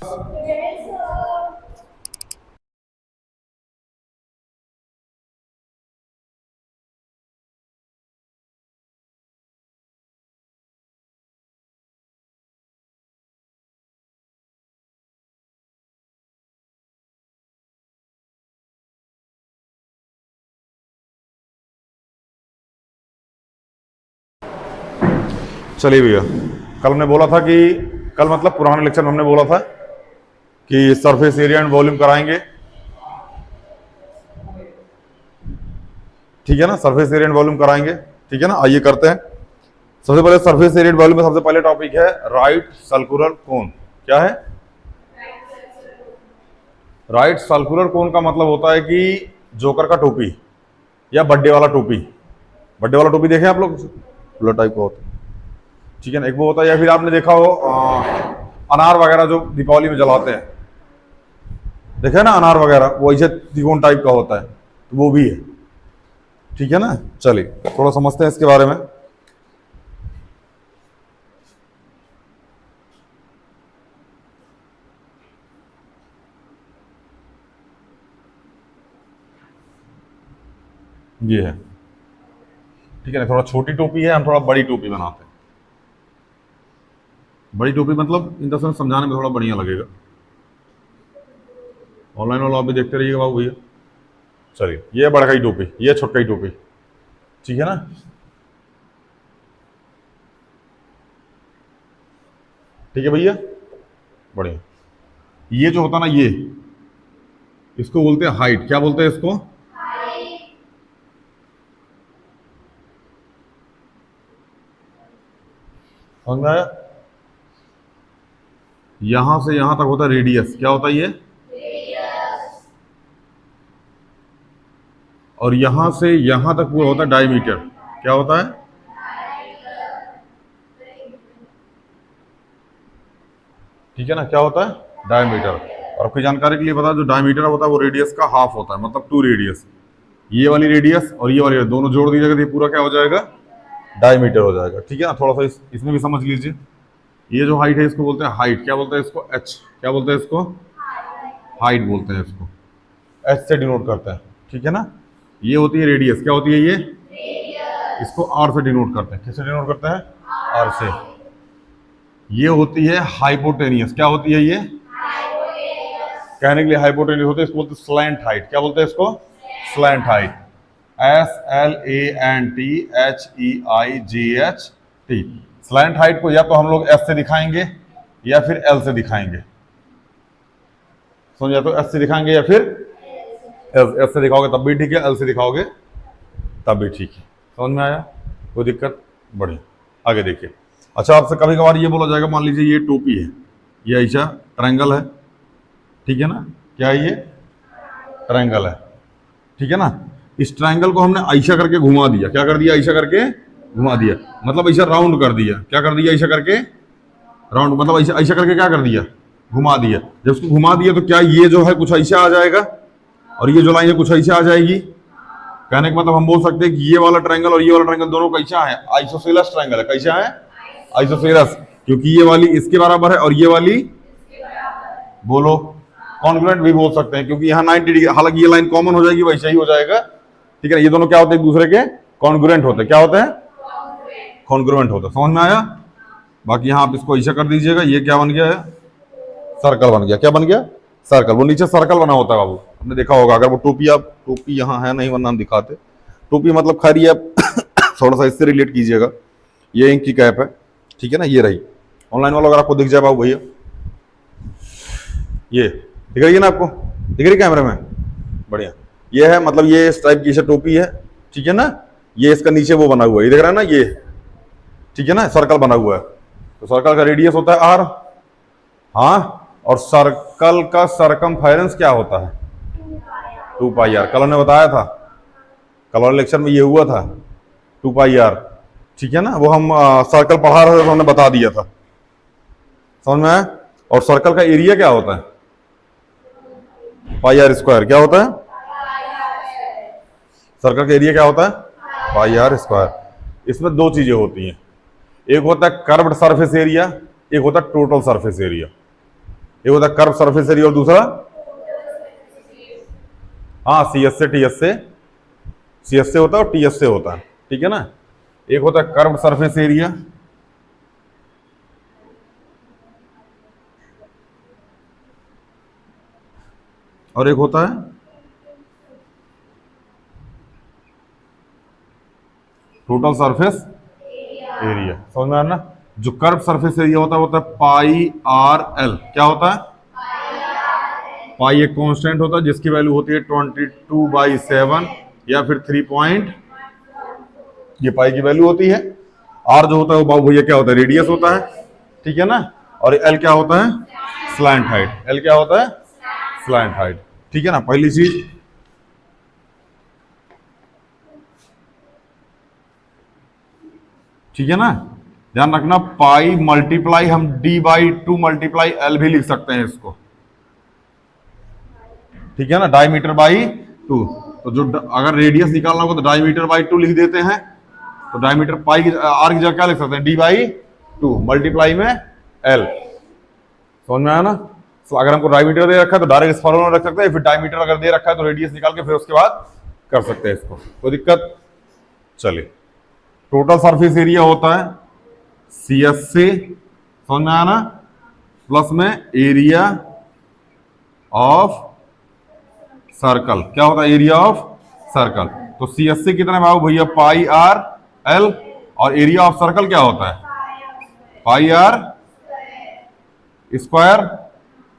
चलिए भैया, कल हमने बोला था कि कल मतलब पुराने लेक्चर में हमने बोला था कि सरफेस एरिया एंड वॉल्यूम कराएंगे, ठीक है ना। सरफेस एरिया एंड वॉल्यूम कराएंगे, ठीक है ना। आइए करते हैं। सबसे पहले सरफेस एरिया एंड वॉल्यूम में सबसे पहले टॉपिक है राइट सर्कुलर कोन। क्या है राइट सर्कुलर कोन? का मतलब होता है कि जोकर का टोपी या बर्थडे वाला टोपी। बर्थडे वाला टोपी देखे आप लोग, उलट टाइप का होता है, ठीक है ना। एक वो होता है, या फिर आपने देखा हो अनार वगैरह जो दीपावली में जलाते हैं, देखे ना अनार वगैरह, वो ऐसे त्रिकोण टाइप का होता है, तो वो भी है, ठीक है ना। चलिए थोड़ा समझते हैं इसके बारे में। ये है, ठीक है ना। थोड़ा छोटी टोपी है, हम थोड़ा बड़ी टोपी बनाते हैं। बड़ी टोपी मतलब इन दस समझाने में थोड़ा बढ़िया लगेगा। ऑनलाइन वाला आप भी देखते रहिएगा बाबू भैया। चलिए, ये बड़काई टोपी, ये छोटकाई टोपी, ठीक है ना। ठीक है भैया, बढ़िया। ये जो होता ना, ये इसको बोलते हैं हाइट। क्या बोलते हैं इसको? समझ में आया? यहां से यहां तक होता है रेडियस। क्या होता है ये? और यहां से यहां तक पूरा होता है डायमीटर। क्या होता है? ठीक है ना, क्या होता है? डायमीटर। और आपकी जानकारी के लिए बता, जो डायमीटर होता है वो रेडियस का हाफ होता है, मतलब 2 रेडियस। ये वाली रेडियस और ये वाली रेडियस दोनों जोड़ दीजिएगा तो ये पूरा क्या हो जाएगा? डायमीटर हो जाएगा, ठीक है ना। थोड़ा सा इसमें भी समझ लीजिए। ये जो हाइट है इसको बोलते हैं हाइट। क्या बोलते हैं इसको? एच। क्या बोलते हैं इसको? हाइट बोलते हैं इसको। एच से डिनोट करते हैं, ठीक है ना। ये होती है रेडियस। क्या होती है ये? इसको आर से डिनोट करते हैं। किससे डिनोट करते हैं? आर से। ये होती है हाइपोटेनियस। क्या होती है ये? कहने के लिए हाइपोटेनियस होते हैं, इसको बोलते हैं स्लैंट हाइट। क्या बोलते हैं इसको? Slant height. SLANTHEIGHT। Slant height को या तो हम लोग एस से दिखाएंगे या फिर एल से दिखाएंगे। समझ, या तो एस से दिखाएंगे या फिर एस से दिखाओगे तब भी ठीक है, एल से दिखाओगे तब भी ठीक है। समझ में आया? कोई दिक्कत? बढ़िया, आगे देखिए। अच्छा, आपसे कभी कभार ये बोला जाएगा, मान लीजिए ये टोपी है, ये ऐसा ट्रायंगल है, ठीक है ना। क्या है ये? ट्रायंगल है, ठीक है ना। इस ट्रायंगल को हमने ऐसा करके घुमा दिया। क्या कर दिया? ऐसा करके घुमा दिया, मतलब ऐसा राउंड कर दिया। क्या कर दिया? ऐसा करके राउंड, मतलब ऐसा ऐसा करके क्या कर दिया? घुमा दिया। जब उसको घुमा दिया तो क्या ये जो है कुछ ऐसा आ जाएगा और ये जो लाइन है कुछ ऐसा आ जाएगी। कहने का मतलब हम बोल सकते हैं कि ये वाला ट्रायंगल और ये वाला ट्रायंगल दोनों कैसा है? आइसोसेलेस ट्रायंगल है। कैसा है? आइसोसेलेस, क्योंकि ये वाली इसके बराबर है और ये वाली, बोलो, कॉन्ग्रुएंट भी बोल सकते हैं, क्योंकि यहाँ 90 डिग्री, हालांकि ये लाइन कॉमन हो जाएगी, वैसा ही हो जाएगा, ठीक है ना। ये दोनों क्या होते हैं? एक दूसरे के कॉन्ग्रुएंट होते हैं। क्या होते हैं? कॉन्ग्रुएंट होते हैं। समझ में आया? बाकी यहाँ आप इसको ऐसा कर दीजिएगा, ये क्या बन गया है? सर्कल बन गया। क्या बन गया? सर्कल। वो नीचे सर्कल बना होता है बाबू, आपने देखा होगा। अगर वो टोपी, आप टोपी यहाँ है नहीं, वरना हम दिखाते। टोपी मतलब खैर ये थोड़ा सा इससे रिलेट कीजिएगा। ये इंक की कैप है, ठीक है ना। ये रही। ऑनलाइन वाला अगर आपको दिख जाए बाबू भैया, ये दिख रही है ना आपको? दिख रही कैमरे में? बढ़िया। ये है, मतलब ये इस टाइप की टोपी है, ठीक है ना। ये इसका नीचे वो बना हुआ है, ये देख रहा है ना, ये, ठीक है ना, सर्कल बना हुआ है। तो सर्कल का रेडियस होता है आर। हाँ, और सर्कल का सरकमफेरेंस क्या होता है? 2 पाई आर। कल ने बताया था, कल वाले लेक्चर में ये हुआ था 2 पाई आर, ठीक है ना। वो हम सर्कल पढ़ा रहे थे तो हमने बता दिया था। समझ में आया? और सर्कल का एरिया क्या होता है? Pi r square. क्या होता है? सर्कल का एरिया क्या होता है? Pi r square. इसमें 2 चीजें होती हैं, एक होता है कर्व्ड सरफेस एरिया, एक होता है टोटल सरफेस एरिया। एक होता है कर्व सरफेस एरिया और दूसरा हाँ सी एस से टी एस से, सी एस से होता है और टी एस से होता है, ठीक है ना। एक होता है कर्व सरफेस एरिया और एक होता है टोटल सरफेस एरिया। समझ में आ रहा ना। जो कर्व सरफेस एरिया होता है पाई आर एल। क्या होता है? पाई एक कांस्टेंट होता है जिसकी वैल्यू होती है 22/7 या फिर 3 ये पाई की वैल्यू होती है। आर जो होता है वो बाबू भैया क्या होता है? रेडियस होता है, ठीक है ना। और एल क्या होता है? Slant height. एल क्या होता है? स्लैंट हाइट, ठीक है ना। पहली चीज ठीक है ना, ध्यान रखना। पाई मल्टीप्लाई हम d/2 मल्टीप्लाई एल भी लिख सकते हैं इसको, ठीक है ना। Diameter by 2। तो जो अगर रेडियस निकालना हो तो डायमीटर बाई 2 लिख देते हैं। तो डायमीटर पाई की आर की जगह क्या लिख सकते हैं? d/2 मल्टीप्लाई में एल। समझ में आया ना। तो अगर हमको डायमीटर दे रखा है तो डायरेक्ट इस फॉर्मूला में रख सकते हैं। फिर डायमीटर अगर दे रखा है तो रेडियस निकाल के फिर उसके बाद कर सकते हैं इसको, कोई दिक्कत। चलिए, टोटल सरफेस एरिया होता है सी एस से, समझ में आया ना, प्लस में एरिया ऑफ सर्कल। क्या होता है? Area of circle. तो सी एस सी कितना है बाबू भैया? Pi r l. और एरिया ऑफ सर्कल क्या होता है? Pi r square.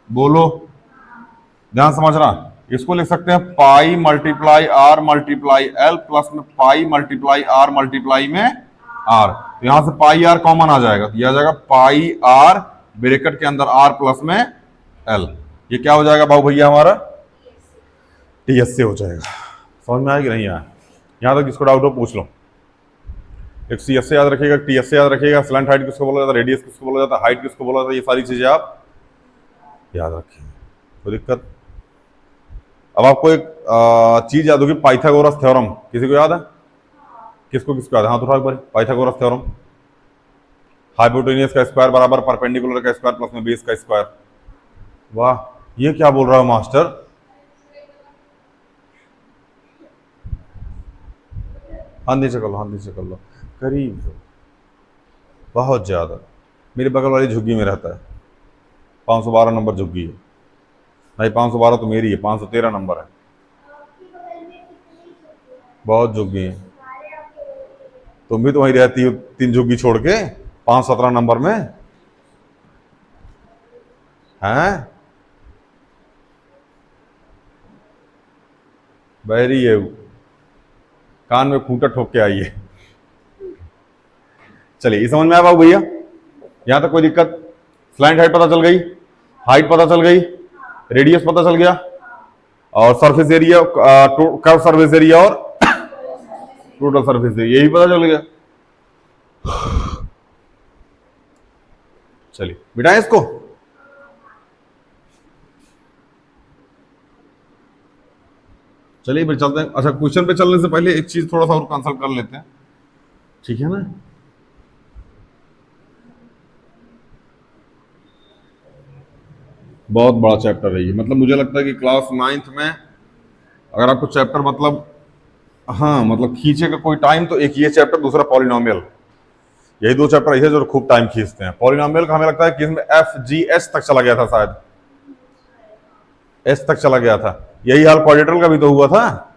बोलो, ध्यान समझना। इसको लिख सकते हैं pi multiply r multiply l plus में पाई मल्टीप्लाई आर मल्टीप्लाई में आर। तो यहां से पाई आर कॉमन आ जाएगा तो यह आ जाएगा पाई आर ब्रैकेट के अंदर आर प्लस में एल। ये क्या हो जाएगा बाबू भैया? हमारा टी एस से हो जाएगा। समझ में आया कि नहीं आया? यहां तक जिसको डाउट हो पूछ लो। एक सी एस से याद रखिएगा, टी एस से याद रखिएगा, स्लैंट हाइट किसको बोला जाता है, रेडियस किसको बोला जाता है, हाइट किसको बोला जाता है, ये सारी चीजें आप याद रखिए, कोई दिक्कत। अब आपको एक चीज याद होगी, पाइथागोरस थ्योरम। किसी को याद है? किसको किसको याद है? हाथ उठाओ एक बार। पाइथागोरस थ्योरम, हाइपोटेनियस का स्क्वायर बराबर परपेंडिकुलर का स्क्वायर प्लस में बेस का स्क्वायर। वाह, ये क्या बोल रहा है मास्टर? हाथ नीचे कर लो, हाथ नीचे कर लो, करीब हो, बहुत ज्यादा। मेरे बगल वाली झुग्गी में रहता है, 512 नंबर झुग्गी है। नहीं, 512 तो मेरी है, 513 नंबर है। बहुत झुग्गी है। तुम भी तो वहीं रहती हो 3 झुग्गी छोड़ के 517 नंबर में हैं। बहरी है, कान में खूंटा ठोक के आई है। चलिए, ये समझ में आया बाबू भैया? यहां तक कोई दिक्कत? स्लैंट हाइट पता चल गई, हाइट पता चल गई, रेडियस पता चल गया, और surface area, curve surface area और टोटल सरफेस एरिया, यही पता चल गया। चलिए बिठाएं इसको। चलिए फिर चलते हैं। अच्छा, क्वेश्चन पे चलने से पहले एक चीज थोड़ा सा और कंसल्ट कर लेते हैं, ठीक है ना। बहुत बड़ा चैप्टर है ये, मतलब मुझे लगता है कि क्लास 9th में अगर आपको चैप्टर मतलब हाँ मतलब खींचे का कोई टाइम तो एक ये चैप्टर, दूसरा पॉलिनोमियल, यही 2 चैप्टर ऐसे जो खूब टाइम खींचते हैं। पॉलिनोमियल का हमें लगता है कि इसमें एफ जी एच तक चला गया था, शायद एच तक चला गया था। यही हाल क्वाड्रेटरल का भी तो हुआ था,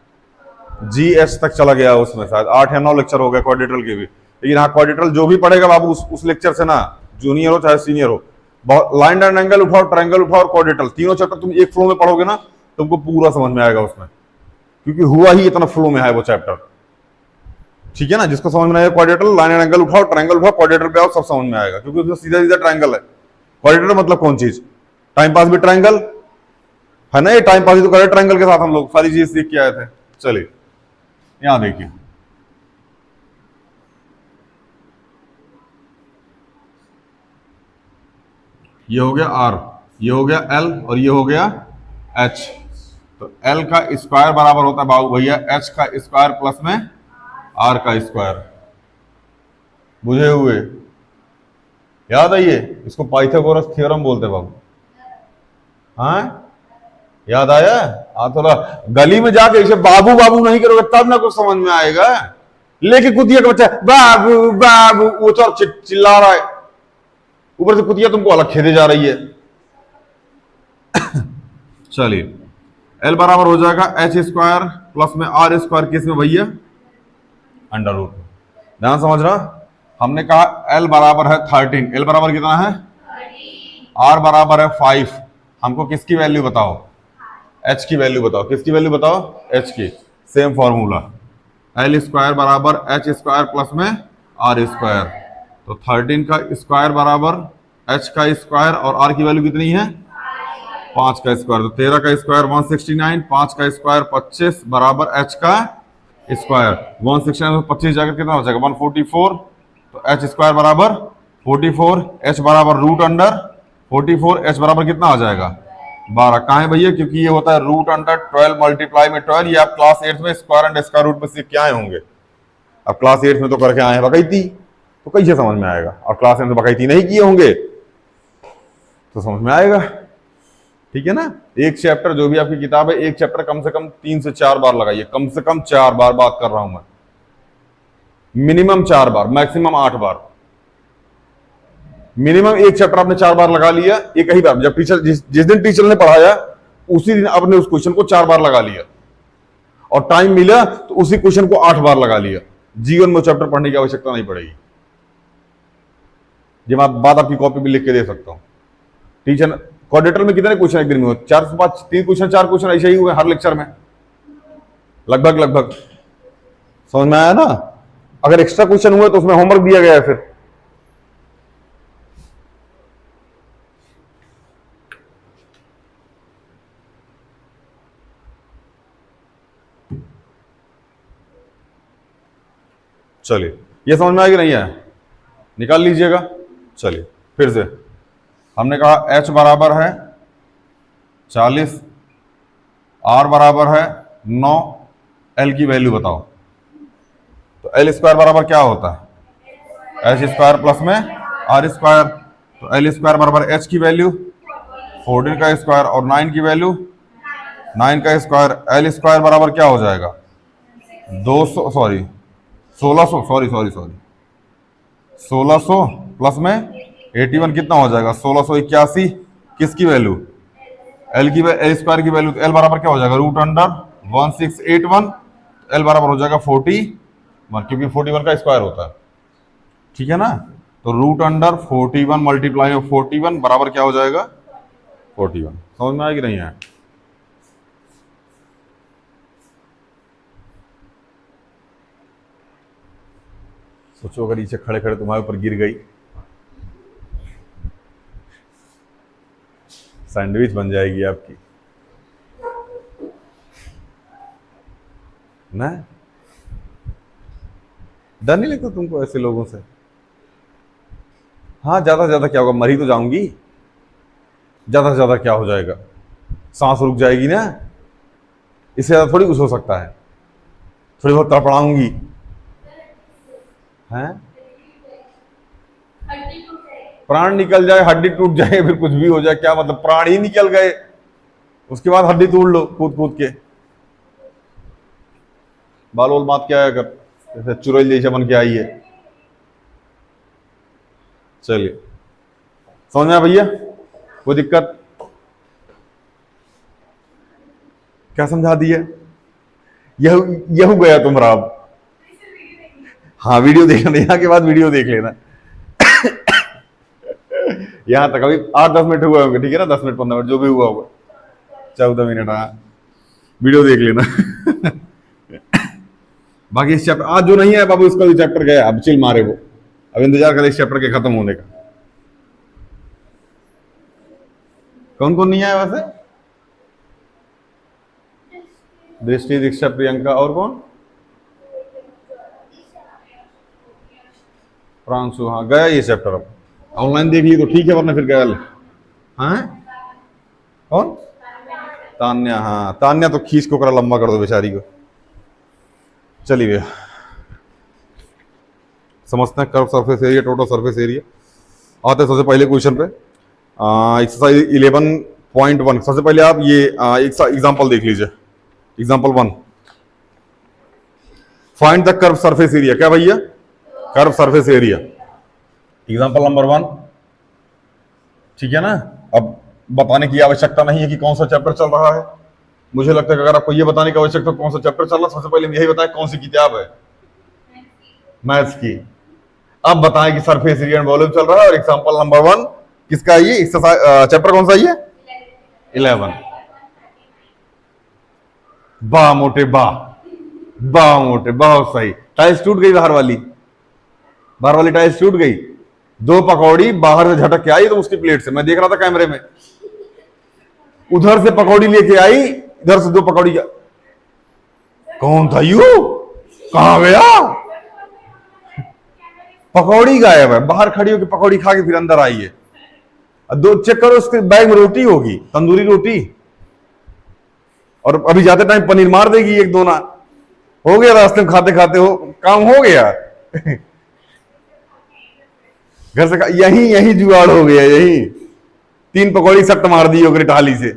जी एच तक चला गया उसमें, शायद 8 या 9 लेक्चर हो गए क्वाड्रेटरल के भी। लेकिन हाँ, क्वाड्रेटरल जो भी पढ़ेगा बाबू उस लेक्चर से ना, जूनियर हो चाहे सीनियर हो, लाइन एंड एंगल उठाओ, ट्रायंगल उठाओ और क्वाड्रेटरल, तीनों चैप्टर तुम एक फ्लो में पढ़ोगे ना, तुमको पूरा समझ में आएगा उसमें, क्योंकि हुआ ही इतना फ्लो में है वो चैप्टर, ठीक है ना। जिसको समझ में आएगा क्वाड्रेटरल, लाइन एंड एंगल उठाओ, ट्रायंगल उठाओ, क्वाड्रेटरल पे आओ, सब समझ में आएगा, क्योंकि उसमें सीधा सीधा ट्रायंगल है। क्वाड्रेटरल मतलब कौन चीज? टाइम पास भी ट्रायंगल है ना, ये टाइम पास ही तो करे ट्रायंगल के साथ, हम लोग सारी चीज सीख के आए थे। चलिए यहां देखिए, ये हो गया आर, ये हो गया एल और ये हो गया एच। तो एल का स्क्वायर बराबर होता है बाबू भैया एच का स्क्वायर प्लस में आर का स्क्वायर। बुझे हुए? याद है ये, इसको पाइथागोरस थ्योरम बोलते हैं बाबू। हाँ याद आया? हाँ थोड़ा गली में जाके इसे बाबू बाबू नहीं करोगे तब ना कुछ समझ में आएगा। लेके कुतिया का बच्चा बाबू बाबू वो तो चिल्ला रहा है, ऊपर से कुतिया तुमको अलग खेदे जा रही है। चलिए एल बराबर हो जाएगा एच स्क्वायर प्लस में आर स्क्वायर, किस में भैया? Under root. ध्यान समझ रहा, हमने कहा एल बराबर है 13, एल बराबर कितना है? आर बराबर है 5। हमको किसकी वैल्यू बताओ? एच की वैल्यू बताओ। किसकी वैल्यू बताओ? एच की। सेम फॉर्मूला, एल स्क्वायर बराबर एच स्क्वायर प्लस में आर स्क्वायर। तो 13 का स्क्वायर बराबर एच का स्क्वायर और आर की वैल्यू कितनी है? 5 का स्क्वायर। तो 13 का स्क्वायर 169, 5 का स्क्वायर 25 बराबर एच का स्क्वायर। 169 में 25 जाकर कितना हो जाएगा? 144। तो एच स्क्वायर बराबर 44, एच बराबर रूट अंडर 44, एच बराबर कितना आ जाएगा? 12। कहाँ है भैया? क्योंकि ये होता है रूट अंडर 12 मल्टीप्लाई में 12। ये आप क्लास 8 में स्क्वायर एंड स्क्वायर रूट में सीख के आए होंगे। अब क्लास 8 में तो करके आए हैं बकैती, तो कैसे समझ में आएगा? और क्लास 8 में बकैती नहीं किए होंगे तो समझ में आएगा। ठीक है ना? एक चैप्टर जो भी आपकी किताब है, एक चैप्टर कम से कम 3 से 4 बार लगाइए। कम से कम 4 बार बात कर रहा हूं मैं, मिनिमम 4 बार, मैक्सिमम 8 बार। मिनिमम एक चैप्टर आपने 4 बार लगा लिया एक ही बार। जब टीचर जिस दिन टीचर ने पढ़ाया उसी दिन आपने उस क्वेश्चन को 4 बार लगा लिया, और टाइम मिला तो उसी क्वेश्चन को 8 बार लगा लिया। जीवन में चैप्टर पढ़ने की आवश्यकता नहीं पड़ेगी। जब आप बात आपकी कॉपी में लिख के दे सकता हूं। टीचर कोऑर्डिनेटर में कितने क्वेश्चन एक दिन में हुए? 4 से 5, 3 क्वेश्चन 4 क्वेश्चन ऐसे ही हुए हर लेक्चर में, लगभग। समझ में आया ना? अगर एक्स्ट्रा क्वेश्चन हुए तो उसमें होमवर्क दिया गया है। फिर चलिए ये समझ में आया कि नहीं आया? निकाल लीजिएगा। चलिए फिर से हमने कहा h बराबर है 40, r बराबर है 9, l की वैल्यू बताओ। तो एल स्क्वायर बराबर क्या होता है? एच स्क्वायर प्लस में आर स्क्वायर। तो एल स्क्वायर बराबर एच की वैल्यू 14 का स्क्वायर और 9 की वैल्यू 9 का स्क्वायर। एल स्क्वायर बराबर क्या हो जाएगा? 200 सॉरी 1600 सॉरी 1600 प्लस में 81 कितना हो जाएगा? 1681। किसकी वैल्यू? एल की एल स्क्वायर की वैल्यू। एल बराबर क्या हो जाएगा? Root under 1681। एल बराबर हो जाएगा 41, क्योंकि 41 का स्क्वायर होता है। ठीक है ना? तो रूट अंडर 41 मल्टीप्लाई में 41 बराबर क्या हो जाएगा? 41। समझ में आया कि नहीं आया? सोचो अगर नीचे खड़े खड़े तुम्हारे ऊपर गिर गई, सैंडविच बन जाएगी आपकी ना। डर नहीं लगता तुमको ऐसे लोगों से? हाँ ज्यादा से ज्यादा क्या होगा? मर ही तो जाऊंगी। ज्यादा से ज्यादा क्या हो जाएगा? सांस रुक जाएगी ना। इससे ज्यादा थोड़ी कुछ हो सकता है। थोड़ी बहुत तड़पड़ाऊंगी हैं, प्राण निकल जाए, हड्डी टूट जाए, फिर कुछ भी हो जाए, क्या मतलब? प्राण ही निकल गए, उसके बाद हड्डी तोड़ लो कूद कूद के। बाल वाल बात क्या है अगर जैसे चुड़ैल जैसा बन के आई है। चलिए समझ में आया भैया? कोई दिक्कत? क्या समझा दिया? यह गया तुम्हारा। अब हाँ वीडियो देख लेना, यहाँ के बाद वीडियो देख लेना। यहां तक अभी 8-10 मिनट हुए होंगे। ठीक है ना? 10 मिनट 15 मिनट जो भी हुआ होगा, 14 मिनट। हाँ वीडियो देख लेना। बाकी इस चैप्टर आज जो नहीं है बाबू, इसका भी चैप्टर गया, अब चिल मारे वो। अब इंतजार करें इस चैप्टर के खत्म होने का। कौन कौन नहीं आया वैसे? दृष्टि, दीक्षा, प्रियंका और कौन? प्रांशु। हाँ गया ये चैप्टर। अब ऑनलाइन देख ली तो ठीक है, वरना फिर गया। हाँ कौन? तान्या। हाँ तान्या तो खींच को करा लंबा कर दो बेचारी को। चलिए भैया समझते हैं curve surface area, total surface area. आते हैं सबसे पहले क्वेश्चन पे। एक्सरसाइज 0.1। सबसे पहले आप ये एक एग्जांपल देख लीजिए, example 1, find the curve surface area. क्या भैया? Curve surface area, example number 1, ठीक है ना। अब बताने की आवश्यकता नहीं है कि कौन सा चैप्टर चल रहा है। मुझे लगता है कि अगर आपको ये बताने की आवश्यकता कौन सा चैप्टर चल रहा है, सबसे पहले यही बताएं कौन सी किताब है, मैथ्स की। अब बताएं कि सरफेस एरिया एंड वॉल्यूम चल रहा है, और एग्जांपल नंबर 1 किसका है? ये चैप्टर कौन सा है? ये 11। वाह मोटे, वाह वाह मोटे, बहुत सही। टाइल्स टूट गई बाहर वाली, बाहर वाली टाइल्स टूट गई। 2 पकौड़ी बाहर से झटक के आई तो उसकी प्लेट से, मैं देख रहा था कैमरे में, उधर से पकौड़ी लेके आई, इधर से 2 पकौड़ी का। कौन था यू? कहां गया? पकौड़ी गायब है, बाहर खड़ी होकर पकौड़ी खा के फिर अंदर आई है। 2 चेक करो, उसके बैग में रोटी होगी, तंदूरी रोटी, और अभी जाते टाइम पनीर मार देगी 1 दोना। हो गया, रास्ते में खाते खाते हो काम हो गया। घर से यही यही जुगाड़ हो गया, यही 3 पकौड़ी सट्ट मार दी होगी टाली से।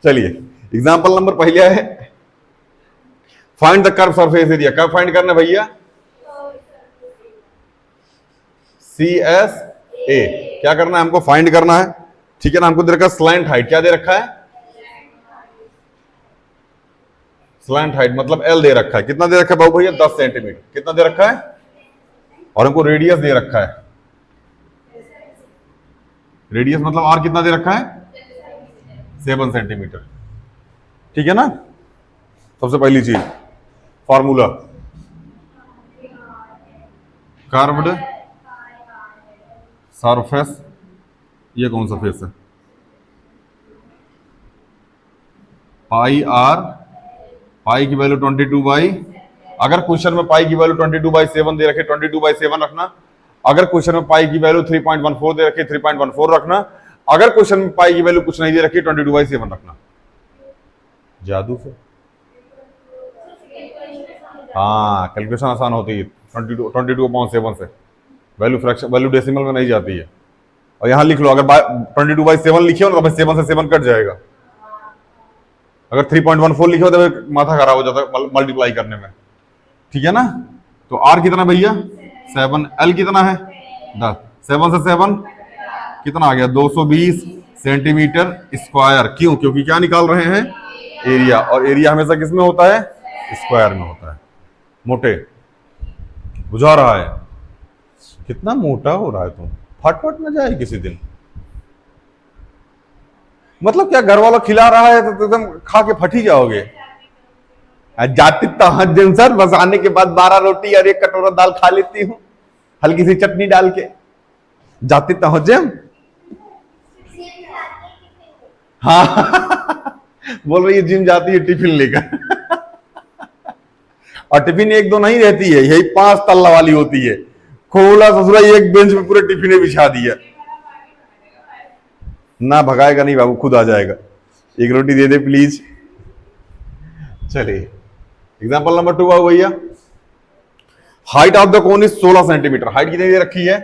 चलिए एग्जांपल नंबर पहले है, find the curve surface area. क्या फाइंड करना है भैया? CSA। क्या करना है हमको? फाइंड करना है, ठीक है ना। हमको दे रखा है स्लैंट हाइट। क्या दे रखा है? स्लैंट हाइट मतलब L दे रखा है। कितना दे रखा है बाबू भैया? 10 सेंटीमीटर। कितना दे रखा है? और हमको रेडियस दे रखा है, रेडियस मतलब R कितना दे रखा है? 7 सेंटीमीटर, ठीक है ना। सबसे पहली चीज फॉर्मूला, कर्व्ड सरफेस, ये कौन सा फेस है? पाई R, पाई की वैल्यू 22/, अगर क्वेश्चन में पाई की वैल्यू 22/7 दे रखे 22/7 रखना। अगर क्वेश्चन में पाई की वैल्यू 3.14 दे रखे 3.14 रखना। अगर क्वेश्चन में पाई की वैल्यू कुछ नहीं दे रखी 22/7 रखना। जादू से, हाँ कैलकुलेशन आसान होती है 22/7 से, वैल्यू फ्रैक्शन, वैल्यू डेसिमल में नहीं जाती है। और यहां लिख लो, अगर 22/7 लिखे हो ना तो 7 से 7 कट जाएगा। अगर 3.14 लिखे हो तो माथा खराब हो जाता है मल्टीप्लाई करने में, ठीक है ना। तो R कितना भैया? 7, L कितना है? 10, 7 से 7 कितना आ गया? 220 सेंटीमीटर स्क्वायर। क्यों? क्योंकि क्या निकाल रहे हैं? एरिया, और एरिया हमेशा किस में होता है? स्क्वायर में होता है। मोटे बुझा रहा है? कितना मोटा हो रहा है तुम, फटफट में जाए किसी दिन। मतलब क्या घर वालों खिला रहा है तो एकदम खा के फट ही जाओगे। जाती तो सर, बस आने के बाद 12 रोटी और 1 कटोरा दाल खा लेती हूँ, हल्की सी चटनी डाल के। जाती तो जिम, हाँ। बोल रही है जिम जाती है टिफिन लेकर। और टिफिन 1-2 नहीं रहती है, यही 5 तल्ला वाली होती है। खोला ससुरा, एक बेंच पे पूरे टिफिन बिछा दिया। ना भगाएगा नहीं बाबू, खुद आ जाएगा। 1 रोटी दे दे प्लीज। चलिए एग्जांपल नंबर 2 आओ भैया। Height of the cone is 16 centimetre. Height कितनी दे रखी है?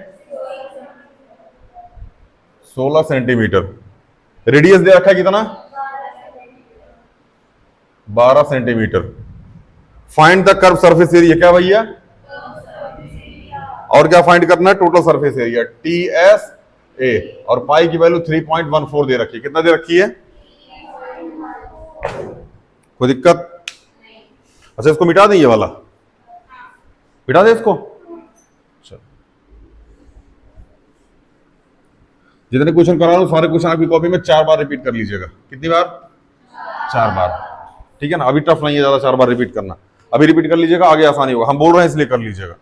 16 सेंटीमीटर। रेडियस दे रखा है कितना? 12 centimetre. Find the curve surface area. क्या भैया? और क्या फाइंड करना है? Total surface area, TSA। और पाई की वैल्यू 3.14 दे रखी है। कितना दे रखी है? कोई दिक्कत? अच्छा इसको मिटा दें, ये वाला मिटा दे इसको। चलो जितने क्वेश्चन करा रहा हूं सारे क्वेश्चन आपकी कॉपी में 4 बार रिपीट कर लीजिएगा। कितनी बार? 4 बार, ठीक है ना। अभी टफ नहीं है ज्यादा 4 बार रिपीट करना, अभी रिपीट कर लीजिएगा, आगे आसानी होगा। हम बोल रहे हैं इसलिए कर लीजिएगा।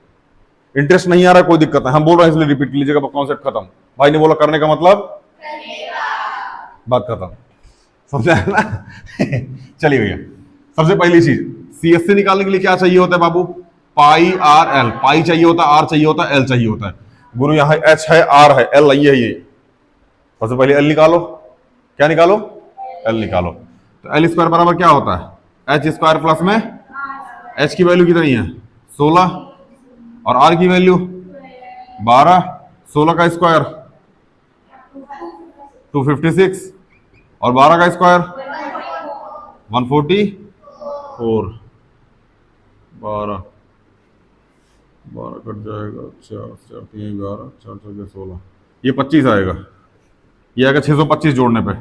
इंटरेस्ट नहीं आ रहा है कोई दिक्कत नहीं, हम बोल रहे हैं इसलिए रिपीट कर लीजिएगा। कॉन्सेप्ट खत्म। भाई ने बोला करने का मतलब, बात खत्म, समझा है ना। चलिए भैया, सबसे पहली चीज CSA निकालने के लिए क्या चाहिए होता है बाबू? पाई R L। पाई चाहिए होता है, R चाहिए होता है, L चाहिए होता है। गुरु यहाँ H है, R है, L नहीं है। ये सबसे पहले L निकालो। क्या निकालो? L निकालो। तो L स्क्वायर बराबर क्या होता है? H स्क्वायर प्लस में H की वैल्यू कितनी है? 16, और R की वैल्यू 12। 16 का स्क्वायर 256 और 12 का स्क्वायर 144, 12 12 कट जाएगा, 4 4 3 11, 4 4 16, ये 25 आएगा। ये आएगा 625 जोड़ने पे,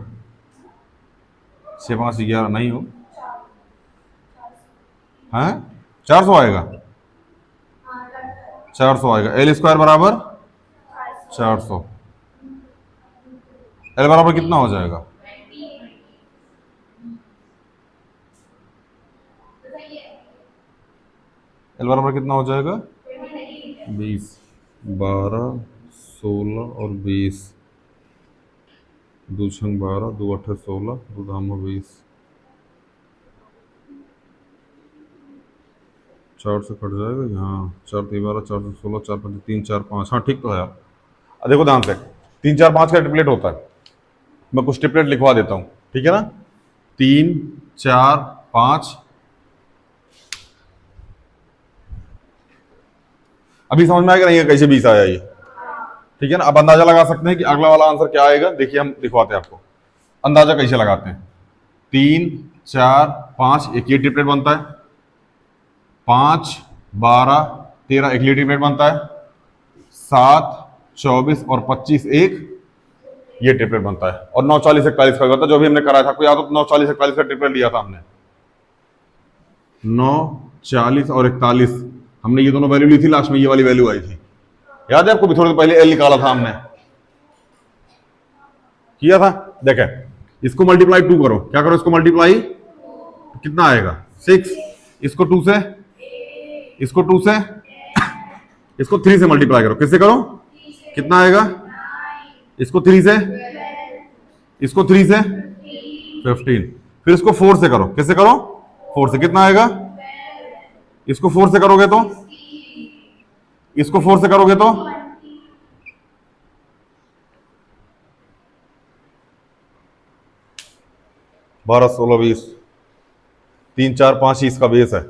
6 5 11 नहीं हो, हैं 400 आएगा, 400 आएगा। एल स्क्वायर बराबर 400, एल बराबर कितना हो जाएगा? एल बराबर कितना हो जाएगा? 20, 12, 16 और 20, 2 6 12, 2 8 16, 2 धाम 20, 4 से कट जाएगा यहाँ, 4 3 12, 4 से 16, 4 5 3 4 5, हाँ ठीक तो है यार। देखो ध्यान से, 3 4 5 का ट्रिपलेट होता है, मैं कुछ ट्रिपलेट लिखवा देता हूँ, ठीक है ना। 3 4 5, अभी समझ में आएगा नहीं कैसे 20 आया ये, ठीक है ना। अब अंदाजा लगा सकते हैं कि अगला वाला आंसर क्या आएगा। देखिए हम दिखवाते हैं आपको अंदाजा कैसे लगाते हैं। 3 4 5 एक ये ट्रिपलेट बनता है, 5 12 13 एक ये ट्रिपलेट बनता है, 7 24 और 25 एक ये ट्रिपलेट बनता है, और 9 40 41 का होता है जो भी हमने कराया था। आपको याद हो 9 40 41 का ट्रिपलेट लिया था हमने, 9 40 और 41 हमने ये दोनों वैल्यू ली थी, लास्ट में ये वाली वैल्यू आई थी, याद है आपको? भी थोड़ी देर पहले एल निकाला था हमने, किया था। देखें इसको मल्टीप्लाई 2 करो, क्या करो इसको मल्टीप्लाई, कितना आएगा 6, इसको 2 से, इसको 2 से, इसको 3 से मल्टीप्लाई करो, किससे करो, कितना आएगा, इसको 3 से, इसको 3 से 15, फिर इसको 4 से करो, किससे करो, 4 से, कितना आएगा, इसको 4 से करोगे तो, इसको 4 से करोगे तो 12 16 20, 3 4 5 इसका बेस है।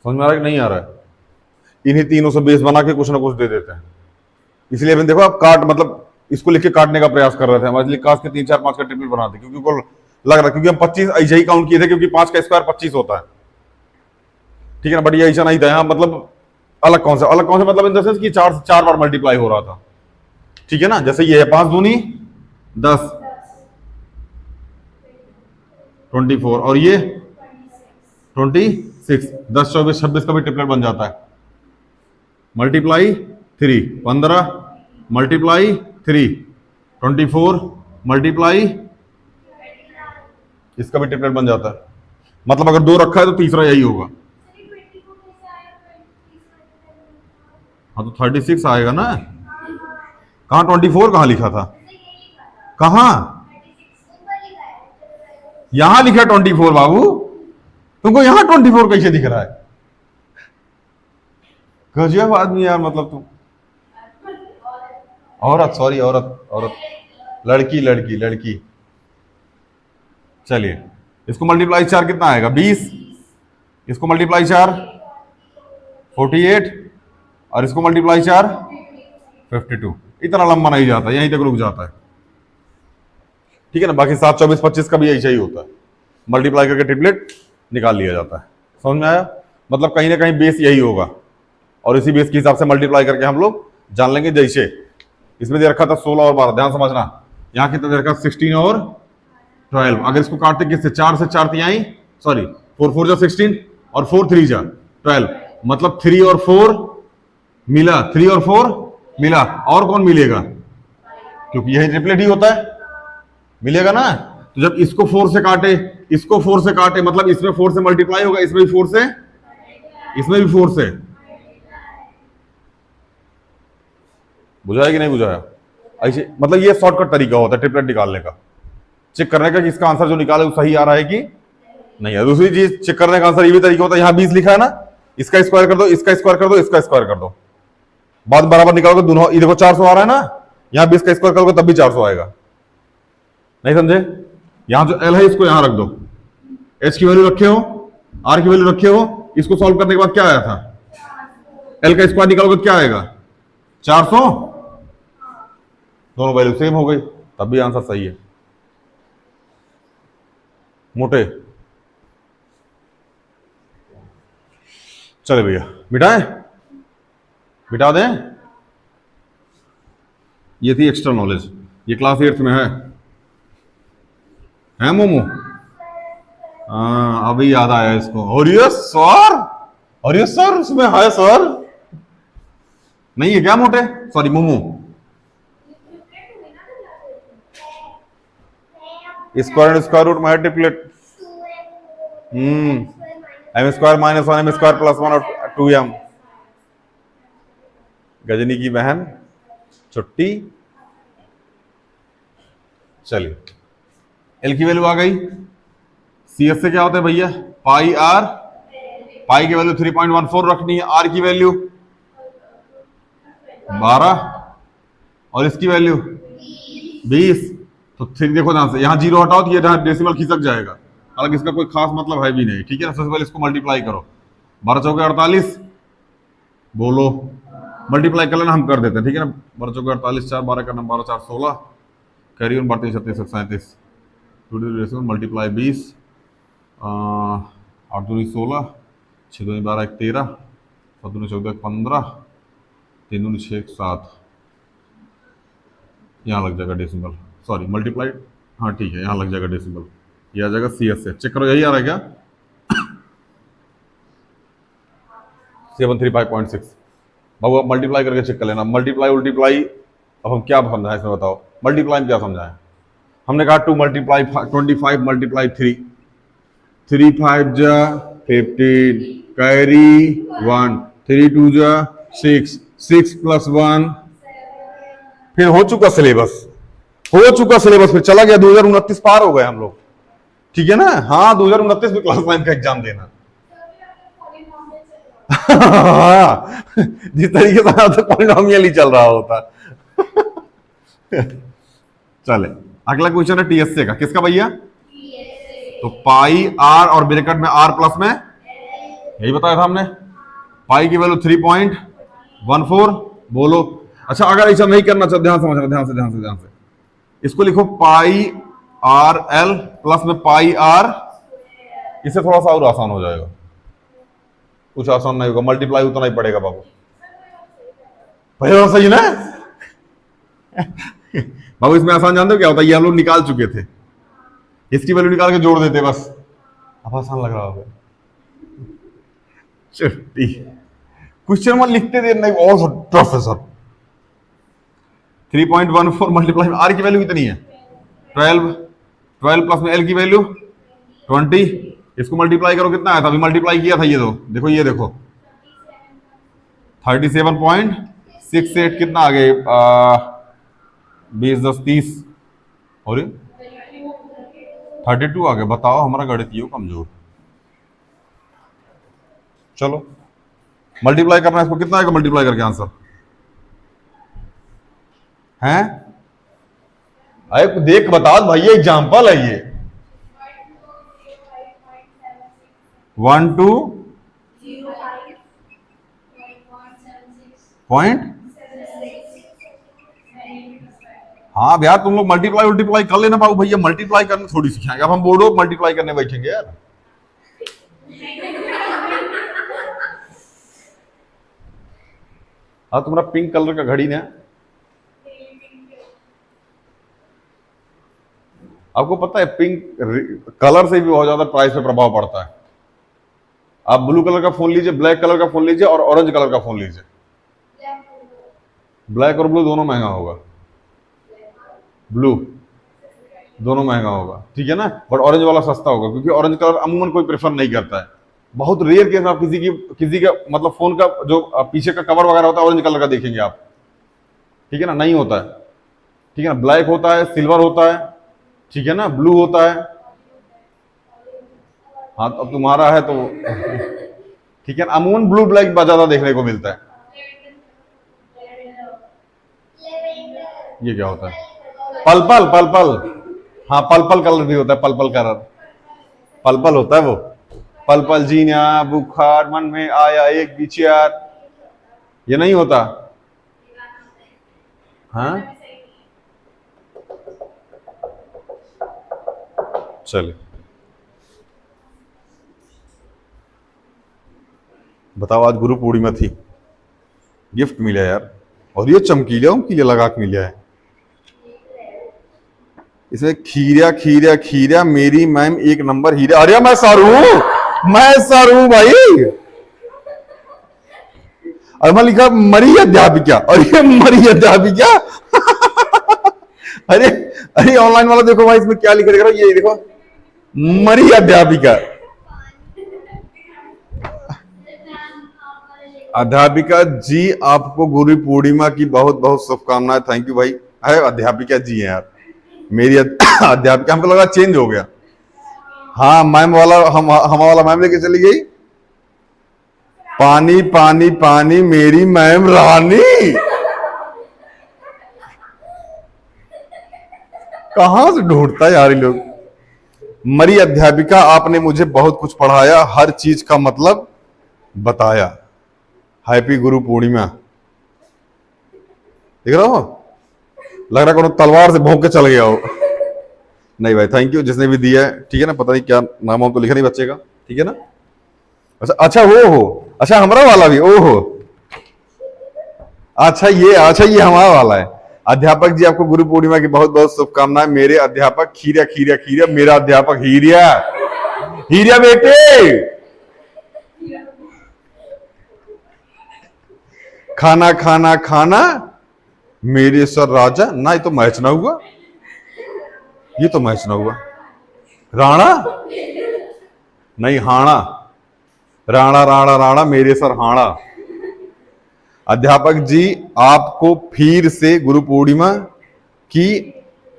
समझ में आ रहा है कि नहीं आ रहा है? इन्हीं तीनों से बेस बना के कुछ ना कुछ दे देते हैं। इसलिए अपन देखो आप काट, मतलब इसको लिख के काटने का प्रयास कर रहे थे, हमारे लिए काश के 3 4 5 का ट्रिपल बनाते, क्योंकि उनको लग रहा, क्योंकि हम 25 ऐसे ही काउंट किए थे, क्योंकि 5 का स्क्वायर 25 होता है, ठीक है ना। बट ये ऐसा नहीं था यहाँ, मतलब अलग कौन सा मतलब इन द सेंस कि 4 से 4 बार मल्टीप्लाई हो रहा था, ठीक है ना। जैसे ये है 5 दूनी 10 24 और ये 26, 10 24 26 का भी ट्रिपलेट बन जाता है। मल्टीप्लाई 3 15, मल्टीप्लाई 3 24, मल्टीप्लाई, इसका भी ट्रिपलेट बन जाता है। मतलब अगर 2 रखा है तो तीसरा यही होगा। हाँ तो 36 आएगा ना। कहाँ 24 कहाँ लिखा था, कहाँ, यहां लिखा 24 बाबू, तुमको यहां 24 कैसे दिख रहा है? गजब आदमी यार, मतलब तुम औरत, सॉरी औरत, लड़की। चलिए इसको मल्टीप्लाई 4 कितना आएगा 20, इसको मल्टीप्लाई 4 48 और इसको मल्टीप्लाई 4 52। इतना लंबा नहीं जाता, यहीं तक रुक जाता है, ठीक है ना। बाकी 7 24 25 का भी ऐसा ही होता है, मल्टीप्लाई करके ट्रिपलेट निकाल लिया जाता है। समझ में आया? मतलब कहीं ना कहीं बेस यही होगा, और इसी बेस के हिसाब से मल्टीप्लाई करके हम लोग जान लेंगे। जैसे इसमें दे रखा था 16 और 12, ध्यान समझना, यहाँ कितना दे रखा 16 और 12। अगर इसको काटते किससे, 4 से 4 तिहाई, सॉरी 4 4 जा 16 और 4 3 जा 12, मतलब 3 और 4 मिला, 3 और 4 मिला, और कौन मिलेगा, क्योंकि यही ट्रिपलेट ही होता है, मिलेगा ना। तो जब इसको 4 से काटे, इसको 4 से काटे, मतलब इसमें 4 से मल्टीप्लाई होगा, इसमें भी 4 से, इसमें भी 4 से। बुझाया कि नहीं बुझाया? ऐसे मतलब ये शॉर्टकट तरीका होता है ट्रिपलेट निकालने का, चेक करने का कि इसका आंसर जो निकाले वो सही आ रहा है कि नहीं है। दूसरी चीज चेक करने का आंसर ये भी तरीका होता है, यहाँ 20 लिखा है ना, इसका स्क्वायर कर दो, इसका स्क्वायर कर दो, इसका स्क्वायर कर दो, बाद बराबर निकालोगे दोनों। ये देखो 400 आ रहा है ना, यहाँ 20 का स्क्वायर करोगे तब भी 400 आएगा, नहीं समझे? यहां जो एल है इसको यहां रख दो, एच की वैल्यू रखे हो, आर की वैल्यू रखे हो, इसको सॉल्व करने के बाद क्या आया था, एल का स्क्वायर निकालोगे क्या आएगा 400, दोनों वैल्यू सेम हो गई, तब भी आंसर सही है। मोटे चले भैया, मिटाएं, मिटा दें। ये थी एक्स्ट्रा नॉलेज, ये क्लास 8th में है मोमो। हाँ अभी याद आया इसको। और ये सर, और ये सर उसमें है सर, नहीं है क्या मोटे, sorry momo. Square and square root multiplied, m square minus 1 m square plus 1 और 2m। गजनी की बहन छुट्टी। चलिए एल की वैल्यू आ गई। सी एस से क्या होता है भैया, पाई आर, पाई की वैल्यू 3.14 रखनी है, आर की वैल्यू 12 और इसकी वैल्यू 20। तो फिर देखो ध्यान से, यहाँ जीरो हटाओ तो ये डेसिमल खिसक जाएगा, हालांकि इसका कोई खास मतलब है भी नहीं, ठीक है ना। सबसे पहले इसको मल्टीप्लाई करो, 12 चौके 48, बोलो मल्टीप्लाई कर लेना, हम कर देते हैं, ठीक है ना। 12 चौके 48, 4 12 करना, 12 4 16, कैरी ऑन 32 36 37, डेसिमल मल्टीप्लाई 20, 8 दूनी 16, 6 दूनी 12 1 13, 7 दूनी 14 15, 3 दूनी 6 7, यहाँ लग जाएगा डेसिमल, सॉरी मल्टीप्लाई, हाँ ठीक है यहाँ लग जाएगा डेसिमल, ये आ जाएगा सी एस से। चेक करो यही आ रहा है क्या, 735.6। बाबू आप मल्टीप्लाई करके चेक कर लेना, मल्टीप्लाई उल्टीप्लाई अब हम क्या समझाएं इसमें बताओ, मल्टीप्लाई में क्या समझाएं। हमने कहा 2 मल्टीप्लाई 25 मल्टीप्लाई 3, 3 5 जा 15, कैरी 1, 3 2 जा 6, 6 प्लस 1, फिर हो चुका सिलेबस, हो चुका सिलेबस, फिर चला गया 2029 पार हो गए हम लोग, ठीक है ना। हाँ 2029 में क्लास 9 का एग्जाम देना। जिस तरीके से तो पॉलिनोमियल ही चल रहा होता। चले अगला क्वेश्चन है टीएसए का, किसका भैया, तो पाई आर और ब्रैकेट में आर प्लस में, यही बताया था हमने, पाई की वैल्यू 3.14, बोलो। अच्छा अगर ऐसा नहीं करना चाहते, ध्यान समझना, ध्यान से ध्यान से ध्यान से, इसको लिखो पाई आर एल प्लस में पाई आर, इससे थोड़ा सा और आसान हो जाएगा, कुछ आसान नहीं होगा, मल्टीप्लाई उतना ही पड़ेगा बाबू, भैया सही ना। बाबू इसमें आसान जानते हो क्या होता है, ये हम लोग निकाल चुके थे, इसकी वैल्यू निकाल के जोड़ देते बस, अब आसान लग रहा होगा। छुट्टी, क्वेश्चन में लिखते देर नहीं, और टफ है सर। 3.14 मल्टीप्लाई में आर की वैल्यू कितनी है 12, 12 प्लस में एल की वैल्यू 20, इसको मल्टीप्लाई करो कितना आया था, अभी मल्टीप्लाई किया था ये, तो देखो ये देखो 37.68, कितना आ गए 20 10 30 और 32 आ गए। बताओ हमारा गणितीय कमजोर। चलो मल्टीप्लाई करना है इसको, कितना आएगा मल्टीप्लाई करके आंसर हैं, अरे देख बता भाई, ये एग्जाम्पल है ये, 1 2 पॉइंट, हाँ भैया तुम लोग मल्टीप्लाई उल्टीप्लाई कर लेना बाबू, भैया मल्टीप्लाई करने थोड़ी सिखाएंगे, अब हम बोर्डो मल्टीप्लाई करने बैठेंगे यार। हाँ तुम्हारा पिंक कलर का घड़ी ना, आपको पता है पिंक कलर से भी बहुत ज्यादा प्राइस पे प्रभाव पड़ता है। आप ब्लू कलर का फोन लीजिए, ब्लैक कलर का फोन लीजिए और ऑरेंज कलर का फोन लीजिए, ब्लैक और ब्लू दोनों महंगा होगा, ब्लू दोनों महंगा होगा, ठीक है ना, बट ऑरेंज वाला सस्ता होगा, क्योंकि ऑरेंज कलर अमूमन कोई प्रेफर नहीं करता है। बहुत रेयर केस आप किसी का मतलब फोन का जो पीछे का कवर वगैरह होता है ऑरेंज कलर का देखेंगे आप, ठीक है ना, नहीं होता है, ठीक है ना, ब्लैक होता है, सिल्वर होता है, ठीक है ना, ब्लू होता है। हाँ तो अब तुम्हारा है तो ठीक है, अमूमन ब्लू ब्लैक ज्यादा देखने को मिलता है। ये क्या होता है, पल पल, हाँ पल कलर भी होता है, पल कलर, पल होता है वो, पल जीना बुखार मन में आया एक विचार, ये नहीं होता। हाँ चले बताओ, आज गुरु पूर्णिमा थी, गिफ्ट मिला यार, और ये चमकीला उमकीला लगा के मिला है। इसमें खीरा खीरा खीरा, मेरी मैम एक नंबर हीरा। अरे मैं सारू भाई। और मैं लिखा मरी अध्यापिका, और ये मरी अध्यापिका। अरे अरे ऑनलाइन वाला देखो भाई, इसमें क्या लिखा देख रहा हो, ये देखो मरी अध्यापिका। अध्यापिका जी आपको गुरु पूर्णिमा की बहुत बहुत शुभकामनाएं। थैंक यू भाई। है अध्यापिका जी हैं यार, मेरी अध्यापिका। हमको लगा चेंज हो गया। हाँ मैम वाला, हम वाला मैम लेके चली गई। पानी पानी पानी मेरी मैम रानी। कहां से ढूंढता है यार ये लोग। मरी अध्यापिका आपने मुझे बहुत कुछ पढ़ाया, हर चीज का मतलब बताया। हैप्पी गुरु पूर्णिमा। देख रहा हो, लग रहा है तलवार से भोंक के चल गया हो। नहीं भाई थैंक यू जिसने भी दिया है, ठीक है ना। पता नहीं क्या नाम हम तो लिखा नहीं बच्चे का, ठीक है ना। अच्छा हो अच्छा हमारा वाला भी, ओहो अच्छा ये हमारा वाला है। अध्यापक जी आपको गुरु पूर्णिमा की बहुत बहुत शुभकामनाएं। मेरे अध्यापक खीरा खीरा खीरा, मेरा अध्यापक हीरिया हीरिया बेटे। खाना खाना खाना मेरे सर राजा। ना ये तो मैच ना हुआ, ये तो मैच ना हुआ। राणा नहीं हाणा, राणा राणा राणा मेरे सर हाणा। अध्यापक जी आपको फिर से गुरु पूर्णिमा की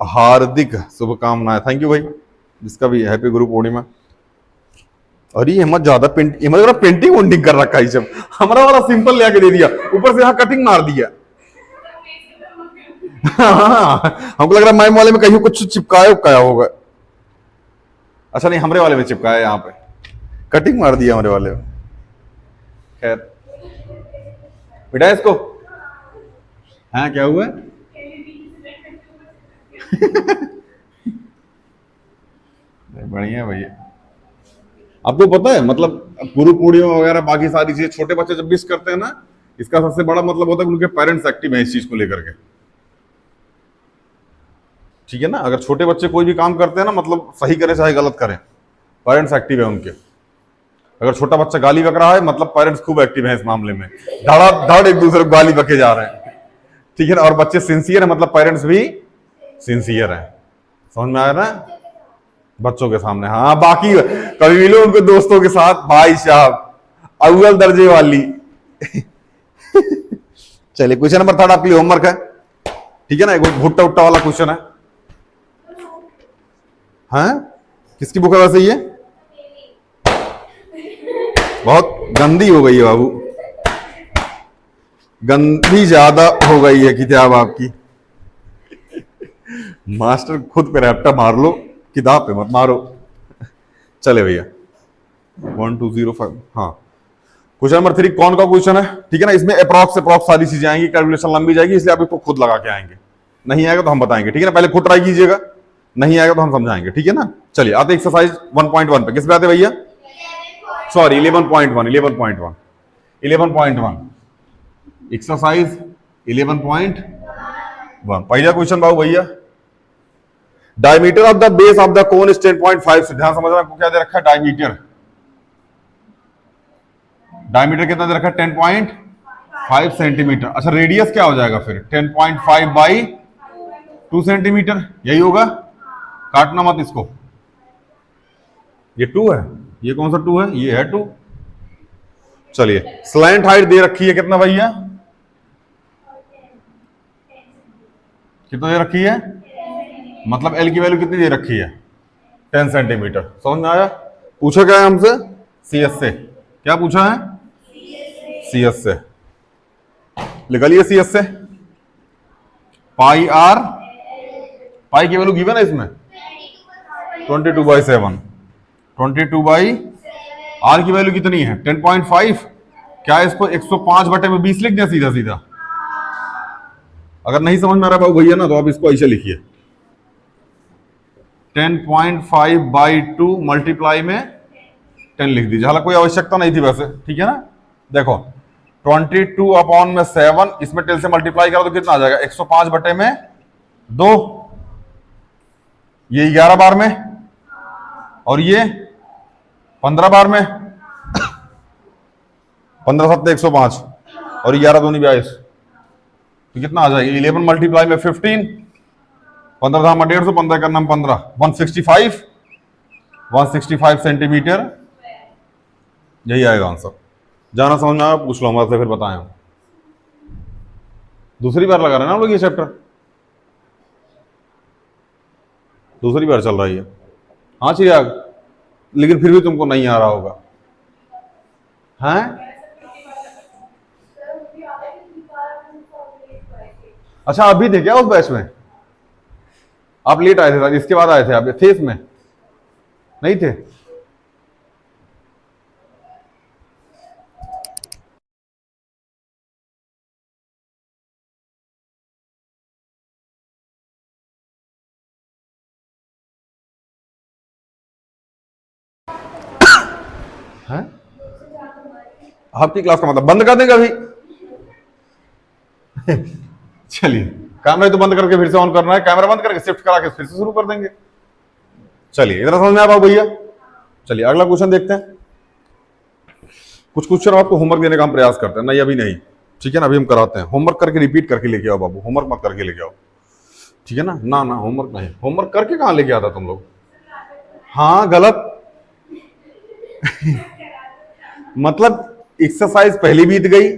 हार्दिक शुभकामनाएं। थैंक यू भाई, जिसका भी हैप्पी गुरु पूर्णिमा। और ये हमत ज्यादा पेंटिंग वोंटिंग कर रखा है सब। हमारा वाला सिंपल लेके दे दिया, ऊपर से यहाँ कटिंग मार दिया। हमको लग रहा है मैम वाले में कहीं कुछ चिपकाया होगा। अच्छा नहीं, हमारे वाले में चिपकाया, यहाँ पे कटिंग मार दिया हमारे वाले में। खैर बेटा इसको, हाँ क्या हुआ? बढ़िया भैया। अब तो पता है मतलब गुरु पूर्णिमा वगैरह बाकी सारी चीजें छोटे बच्चे जब मिस करते हैं ना, इसका सबसे बड़ा मतलब होता है कि उनके पेरेंट्स एक्टिव हैं इस चीज को लेकर के, ठीक है ना। अगर छोटे बच्चे कोई भी काम करते हैं ना, मतलब सही करें चाहे गलत करें, पेरेंट्स एक्टिव है उनके। अगर छोटा बच्चा गाली बक रहा है, मतलब पेरेंट्स खूब एक्टिव है इस मामले में, धड़ एक दूसरे को गाली बके जा रहे हैं, ठीक है ना। और बच्चे सिंसियर है, मतलब पेरेंट्स भी सिंसियर है। समझ में आया ना? बच्चों के सामने हाँ, बाकी कभी मिलो उनके दोस्तों के साथ, भाई साहब अव्वल दर्जे वाली। चलिए क्वेश्चन नंबर 3 आपके लिए होमवर्क है, ठीक है ना। एक भुट्टा उट्टा वाला क्वेश्चन है। हाँ किसकी बुक है वैसे ये? बहुत गंदी हो गई है बाबू, गंदी ज्यादा हो गई है किताब आपकी। मास्टर खुद पे रैप्टा मार लो, किताब पे मत मारो। चले भैया 1 2 0 5। हाँ क्वेश्चन नंबर 3 कौन का क्वेश्चन है, ठीक है ना। इसमें अप्रॉक्स सारी चीजें आएंगी, कैलकुलेशन लंबी जाएगी, इसलिए आप इसको खुद लगा के आएंगे। नहीं आएगा तो हम बताएंगे, ठीक है ना। पहले खुद ट्राई कीजिएगा, नहीं आएगा तो हम समझाएंगे, ठीक है ना। चलिए आते एक्सरसाइज 1.1 पे। किस पे आते भैया? Sorry 11.1 exercise 11.1। पहला क्वेश्चन बाबू भैया, diameter of the base of the cone is 10.5। ध्यान समझना, आपको क्या दे रखा है? डायमीटर कितना दे रखा है? 10.5 सेंटीमीटर। अच्छा रेडियस क्या हो जाएगा फिर? 10.5 बाई 2 सेंटीमीटर, यही होगा। काटना मत इसको, ये 2 है, ये कौन सा 2 है? ये है 2। चलिए स्लैंट हाइट दे रखी है कितना भैया? कितना दे रखी है? मतलब एल की वैल्यू कितनी दे रखी है? 10 सेंटीमीटर। समझ में आया? पूछा क्या है हमसे? सीएस से। क्या पूछा है? सीएस से। निकालिए सीएस से। पाई आर, पाई की वैल्यू गिवन है इसमें 22/7। 22/, आर की वैल्यू कितनी है? 10.5। क्या इसको 105/20 लिख दें सीधा सीधा? अगर नहीं समझ में आ रहा भाई भैया ना, तो आप इसको ऐसे लिखिए, 10.5/2 मल्टीप्लाई में 10 लिख दीजिए, हालांकि कोई आवश्यकता नहीं थी वैसे, ठीक है ना। देखो 22/7, इसमें 10 से मल्टीप्लाई करो तो कितना आ जाएगा, 105/2, ये 11 बार में, और ये 15 बार में, 15 7 105, और 11 दूनी 22, तो कितना आ जाएगा, 11 मल्टीप्लाई में 15, 15 धाम 150, 15 का नाम 15, 165 सेंटीमीटर, यही आएगा आंसर। जाना समझ में आया, पूछ लो हमारे से फिर बताएं। दूसरी बार लगा रहे हैं ना हम लोग ये चैप्टर, दूसरी बार चल रही है। हाँ चिराग, लेकिन फिर भी तुमको नहीं आ रहा होगा, हैं? अच्छा अभी थे क्या उस बैच में? आप लेट आए थे, इसके बाद आए थे आप, थे इसमें नहीं थे? हैं? आपकी क्लास का मतलब बंद कर देंगे अभी? चलिए, कैमरा तो बंद करके फिर से ऑन करना है, कैमरा बंद करके शिफ्ट करा के फिर से शुरू कर देंगे। चलिए इतना समझ में आया भैया? चलिए अगला क्वेश्चन देखते हैं। कुछ क्वेश्चन आपको होमवर्क देने का हम प्रयास करते हैं, नहीं अभी नहीं, ठीक है ना, अभी हम कराते हैं। होमवर्क करके रिपीट करके लेके आओ बाबू, होमवर्क मत करके लेके आओ, ठीक है ना। ना ना होमवर्क नहीं, होमवर्क करके कहाँ लेके आता तुम लोग? हाँ गलत मतलब एक्सरसाइज पहली बीत गई,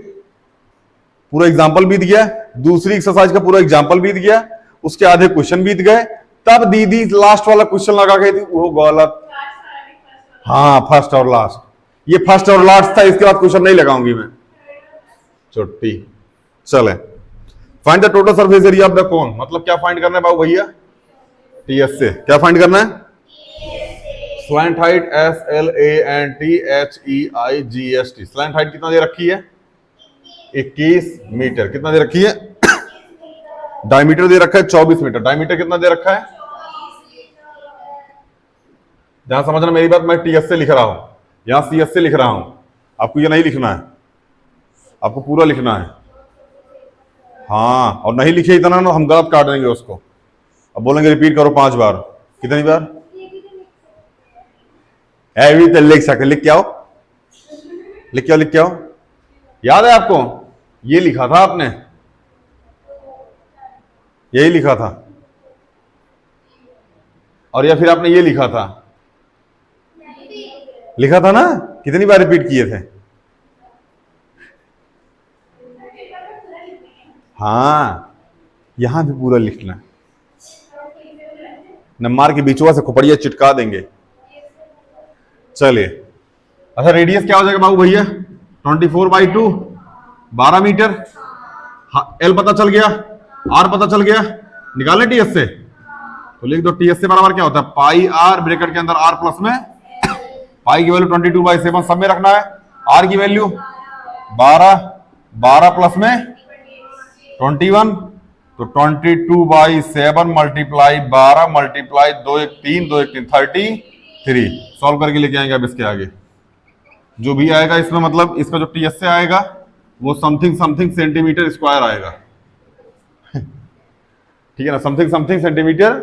पूरा एग्जाम्पल बीत गया, दूसरी एक्सरसाइज का पूरा एग्जाम्पल बीत गया, उसके आधे क्वेश्चन बीत गए, तब दीदी लास्ट वाला क्वेश्चन लगा गई थी, वो गलत। हाँ फर्स्ट और लास्ट, ये फर्स्ट और लास्ट था, इसके बाद क्वेश्चन नहीं लगाऊंगी मैं, छुट्टी। चले, find the total surface area of the cone, मतलब क्या फाइंड करना है बाबू भैया? टीएस से क्या फाइंड करना है? Slant height SLANTHEIGST, slant height कितना दे रखी है? 21 मीटर। कितना दे रखी है? डायमीटर दे रखा है 24 मीटर। डायमीटर कितना दे रखा है? ध्यान समझना मेरी बात, मैं टीएस से लिख रहा हूं, यहां सीएस से लिख रहा हूं, आपको ये नहीं लिखना है, आपको पूरा लिखना है। हाँ, और नहीं लिखे इतना ना हम गलत काट देंगे उसको। अब बोलेंगे रिपीट करो 5 बार। कितनी बार? अभी तो लिख सकते, लिख के आओ, लिख के आओ, लिख के आओ। याद है आपको? ये लिखा था आपने, यही लिखा था, और या फिर आपने ये लिखा था, लिखा था ना? कितनी बार रिपीट किए थे? हाँ, यहां भी पूरा लिखना, नंबर के बीचवा से खोपड़िया चिटका देंगे। चलिए, अच्छा रेडियस क्या हो जाएगा बाबू भैया? 24/2, 12 मीटर। एल पता चल गया, आर पता चल गया, निकालने टीएस से, तो लिख दो टीएस से बराबर क्या होता है? पाई आर, ब्रैकेट के अंदर आर प्लस में, पाई की वैल्यू 22/7 सब में रखना है, आर की वैल्यू 12, 12 प्लस में 21, तो 22/7 मल्टीप्लाई 12 मल्टीप्लाई 2 1 3 2 1 3 33। सॉल्व करके लेके आएंगे अब इसके आगे जो भी आएगा इसमें, मतलब इसका जो टीएस से आएगा वो समथिंग समथिंग सेंटीमीटर स्क्वायर आएगा, ठीक है ना, समथिंग समथिंग सेंटीमीटर।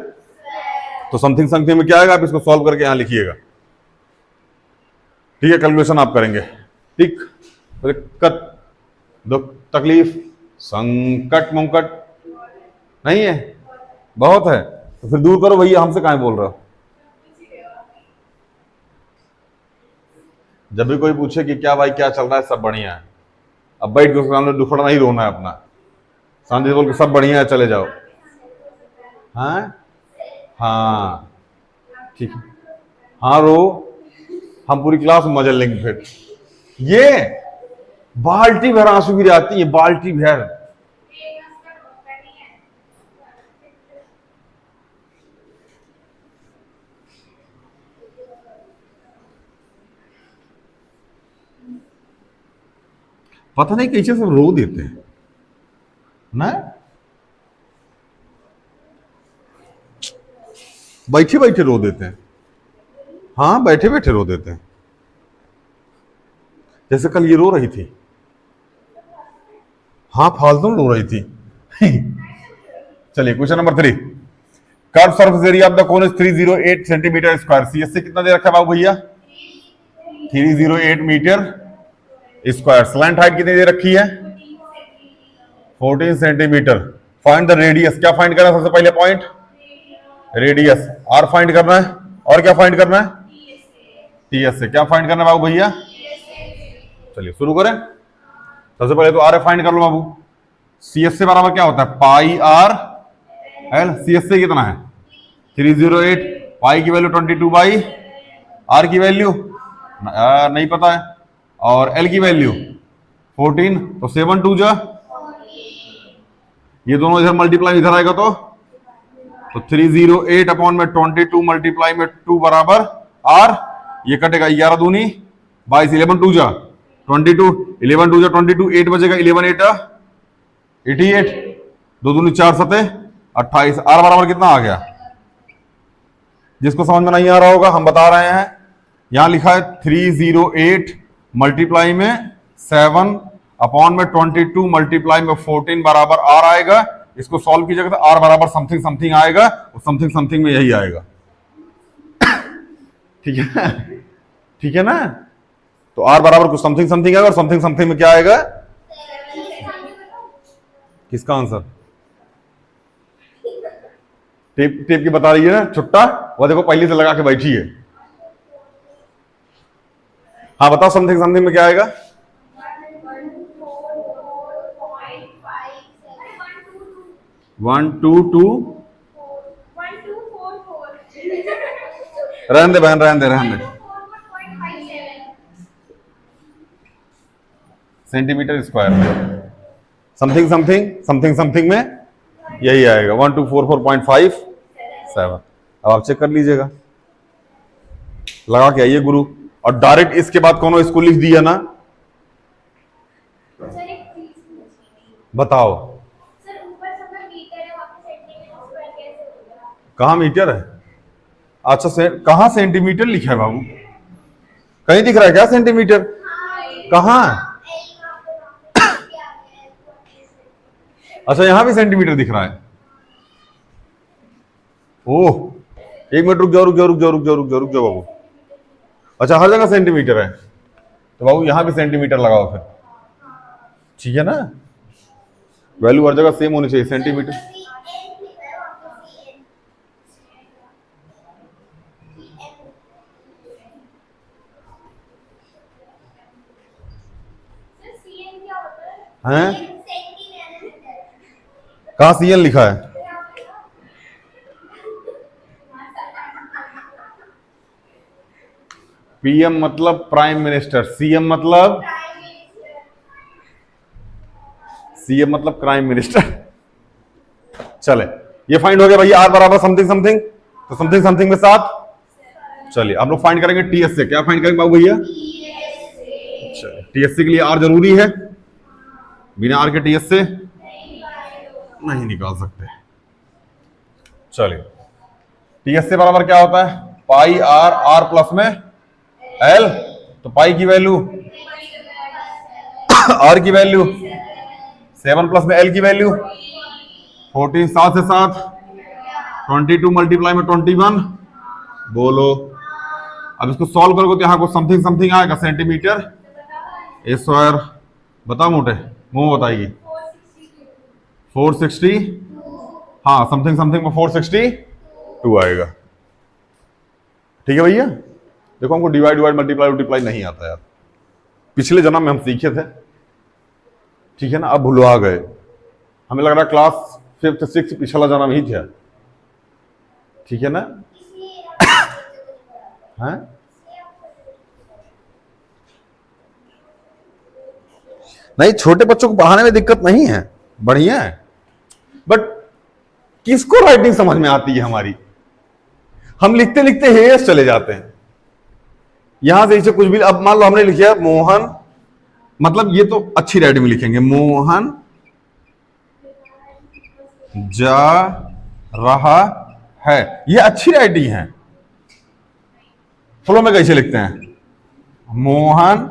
तो समथिंग समथिंग में क्या आएगा, आप इसको सॉल्व करके यहां लिखिएगा, ठीक है। कैलकुलेशन आप करेंगे, ठीक। दिक्कत, दुख, तकलीफ, संकट मुंकट नहीं है, बहुत है, तो फिर दूर करो भैया, हमसे काहे बोल रहे हो? जब भी कोई पूछे कि क्या भाई क्या चल रहा है, सब बढ़िया है, अब बैठ के उसके सामने दुखड़ा नहीं रोना है अपना, शांति से बोल के सब बढ़िया है चले जाओ। हाँ हाँ ठीक है, हाँ रो, हम पूरी क्लास में मजा लेंगे। फिर ये बाल्टी भर आंसू गिर आती है, बाल्टी भर। पता नहीं कैसे सब रो देते हैं ना। बैठे बैठे रो देते हैं। हाँ, बैठे बैठे रो देते हैं। जैसे कल ये रो रही थी, हाँ फालतू रो रही थी। चलिए question number 3। Curve surface area of the cone is 308 centimetre square. CS से कितना दे रखा है बाबू भैया? 308 मीटर स्क्वायर। स्लैंट हाइट कितनी दे रखी है? 14 सेंटीमीटर। Find the radius. क्या फाइंड करना है सबसे पहले? Point radius. आर फाइंड करना है, और क्या फाइंड करना है? टीएस से। क्या फाइंड करना है बाबू भैया? चलिए शुरू करें। सबसे पहले तो आर फाइंड कर लो बाबू। सीएस से बराबर क्या होता है? Pi r L. सीएस से कितना है? 308। पाई की वैल्यू 22 बाई आर की वैल्यू नहीं पता है, और एल की वैल्यू 14। तो 7 2 जा, ये दोनों इधर मल्टीप्लाई इधर आएगा तो 308 अपॉन में 22 मल्टीप्लाई में 2 बराबर आर। ये कटेगा 11 दूनी 22, 11 2 जा 22, 11 2 जा 22, 8 बचेगा, 11 8 88, 2 दूनी 4 7 28। आर बराबर कितना आ गया? जिसको समझ में नहीं आ रहा होगा हम बता रहे हैं, यहां लिखा है 308 मल्टीप्लाई में 7 अपॉन में 22 मल्टीप्लाई में 14 बराबर आर आएगा। इसको सॉल्व कीजिएगा तो आर बराबर समथिंग समथिंग आएगा, और समथिंग समथिंग में यही आएगा। ठीक है, ठीक है ना? तो आर बराबर कुछ समथिंग समथिंग आएगा, और समथिंग समथिंग में क्या आएगा? किसका आंसर? टेप टेप की बता रही है ना छुट्टा, वो देखो पहले से लगा के बैठी है। हाँ बताओ, समथिंग समथिंग में क्या आएगा? 1 2 2। रहने दे बहन, रहने दे, रहने दे। सेंटीमीटर स्क्वायर में समथिंग समथिंग समथिंग समथिंग में यही आएगा 1244.57। अब आप चेक कर लीजिएगा, लगा के आइए गुरु। और डायरेक्ट इसके बाद कौन इसको लिख दिया ना? बताओ कहां मीटर है? अच्छा कहां सेंटीमीटर लिखा है बाबू? कहीं दिख रहा है क्या सेंटीमीटर? कहां? अच्छा यहां भी सेंटीमीटर दिख रहा है। ओह, 1 मिनट रुक जाओ, रुक जाओ, रुक जाओ, रुक जाओ, रुक जाओ, रुक जाओ बाबू। अच्छा हर जगह सेंटीमीटर है, तो बाबू यहां भी सेंटीमीटर लगाओ फिर, ठीक है ना? वैल्यू हर जगह सेम होनी चाहिए, सेंटीमीटर। हैं? कहां सीएन लिखा है? पीएम मतलब प्राइम मिनिस्टर, सीएम मतलब प्राइम मिनिस्टर। चले, ये फाइंड हो गया भैया। आर बराबर समथिंग समथिंग, तो समथिंग समथिंग में 7। चलिए हम लोग फाइंड करेंगे टीएस से। क्या फाइंड करेंगे बाबू भैया? चलिए, टीएस के लिए आर जरूरी है, बिना आर के टीएस से नहीं निकाल सकते। चलिए, टीएस से बराबर क्या होता है? पाई आर, आर प्लस में एल। तो पाई की वैल्यू आर की वैल्यू 7 प्लस में एल की वैल्यू 14। 7 से 7 22 मल्टीप्लाई में 21। बोलो, अब इसको सॉल्व करोगे तो यहां को समथिंग समथिंग आएगा, सेंटीमीटर स्क्वायर। बताओ मोटे मुंह बताएगी। 460। हाँ, समथिंग समथिंग में 462 आएगा। ठीक है भैया? देखो हमको डिवाइड डिवाइड मल्टीप्लाई मल्टीप्लाई नहीं आता यार, पिछले जन्म में हम सीखे थे, ठीक है ना? अब भुलवा गए, हमें लग रहा है क्लास 5th 6th पिछला जन्म ही था, ठीक है ना? हैं? नहीं, छोटे बच्चों को पढ़ाने में दिक्कत नहीं है, बढ़िया है, बट किसको राइटिंग समझ में आती है हमारी? हम लिखते लिखते हेस चले जाते हैं, यहां से इसे कुछ भी। अब मान लो हमने लिखा मोहन, मतलब ये तो अच्छी राइटिंग में लिखेंगे, मोहन जा रहा है, ये अच्छी राइटिंग है। फ्लो में कैसे लिखते हैं? मोहन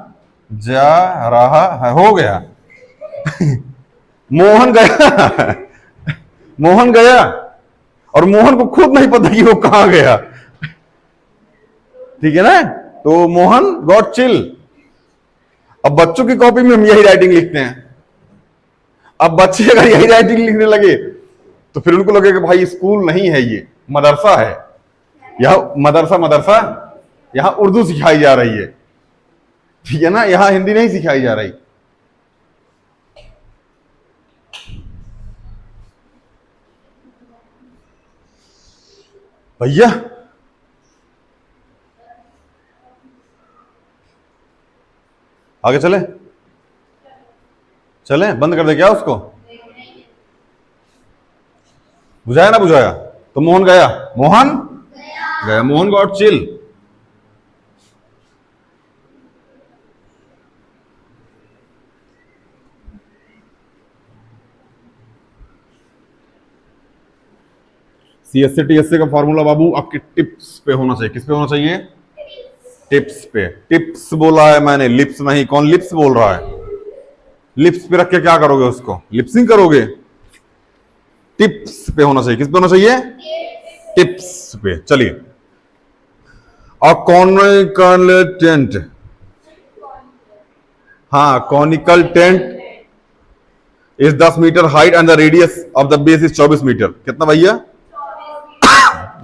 जा रहा है, हो गया। मोहन गया। मोहन गया और मोहन को खुद नहीं पता कि वो कहां गया, ठीक है ना? तो मोहन गॉट चिल। अब बच्चों की कॉपी में हम यही राइटिंग लिखते हैं। अब बच्चे अगर यही राइटिंग लिखने लगे तो फिर उनको लगेगा भाई स्कूल नहीं है, ये मदरसा है। यह मदरसा यहां उर्दू सिखाई जा रही है, ठीक है ना? यहां हिंदी नहीं सिखाई जा रही। भैया आगे चले, चले बंद कर दे क्या उसको? बुझाया ना बुझाया? तो मोहन गया, मोहन गया, Mohan got chill. CSC TSC का फॉर्मूला बाबू आपके टिप्स पे होना चाहिए। किस पे होना चाहिए? टिप्स पे। टिप्स बोला है मैंने, लिप्स नहीं। कौन लिप्स बोल रहा है? लिप्स पे रख के क्या करोगे उसको? लिप्सिंग करोगे? टिप्स पे होना चाहिए। किस पे होना चाहिए? टिप्स पे। चलिए, अ कॉनिकल टेंट, हाँ conical tent is 10 metre height and the radius of the base is 24 metre. कितना भैया?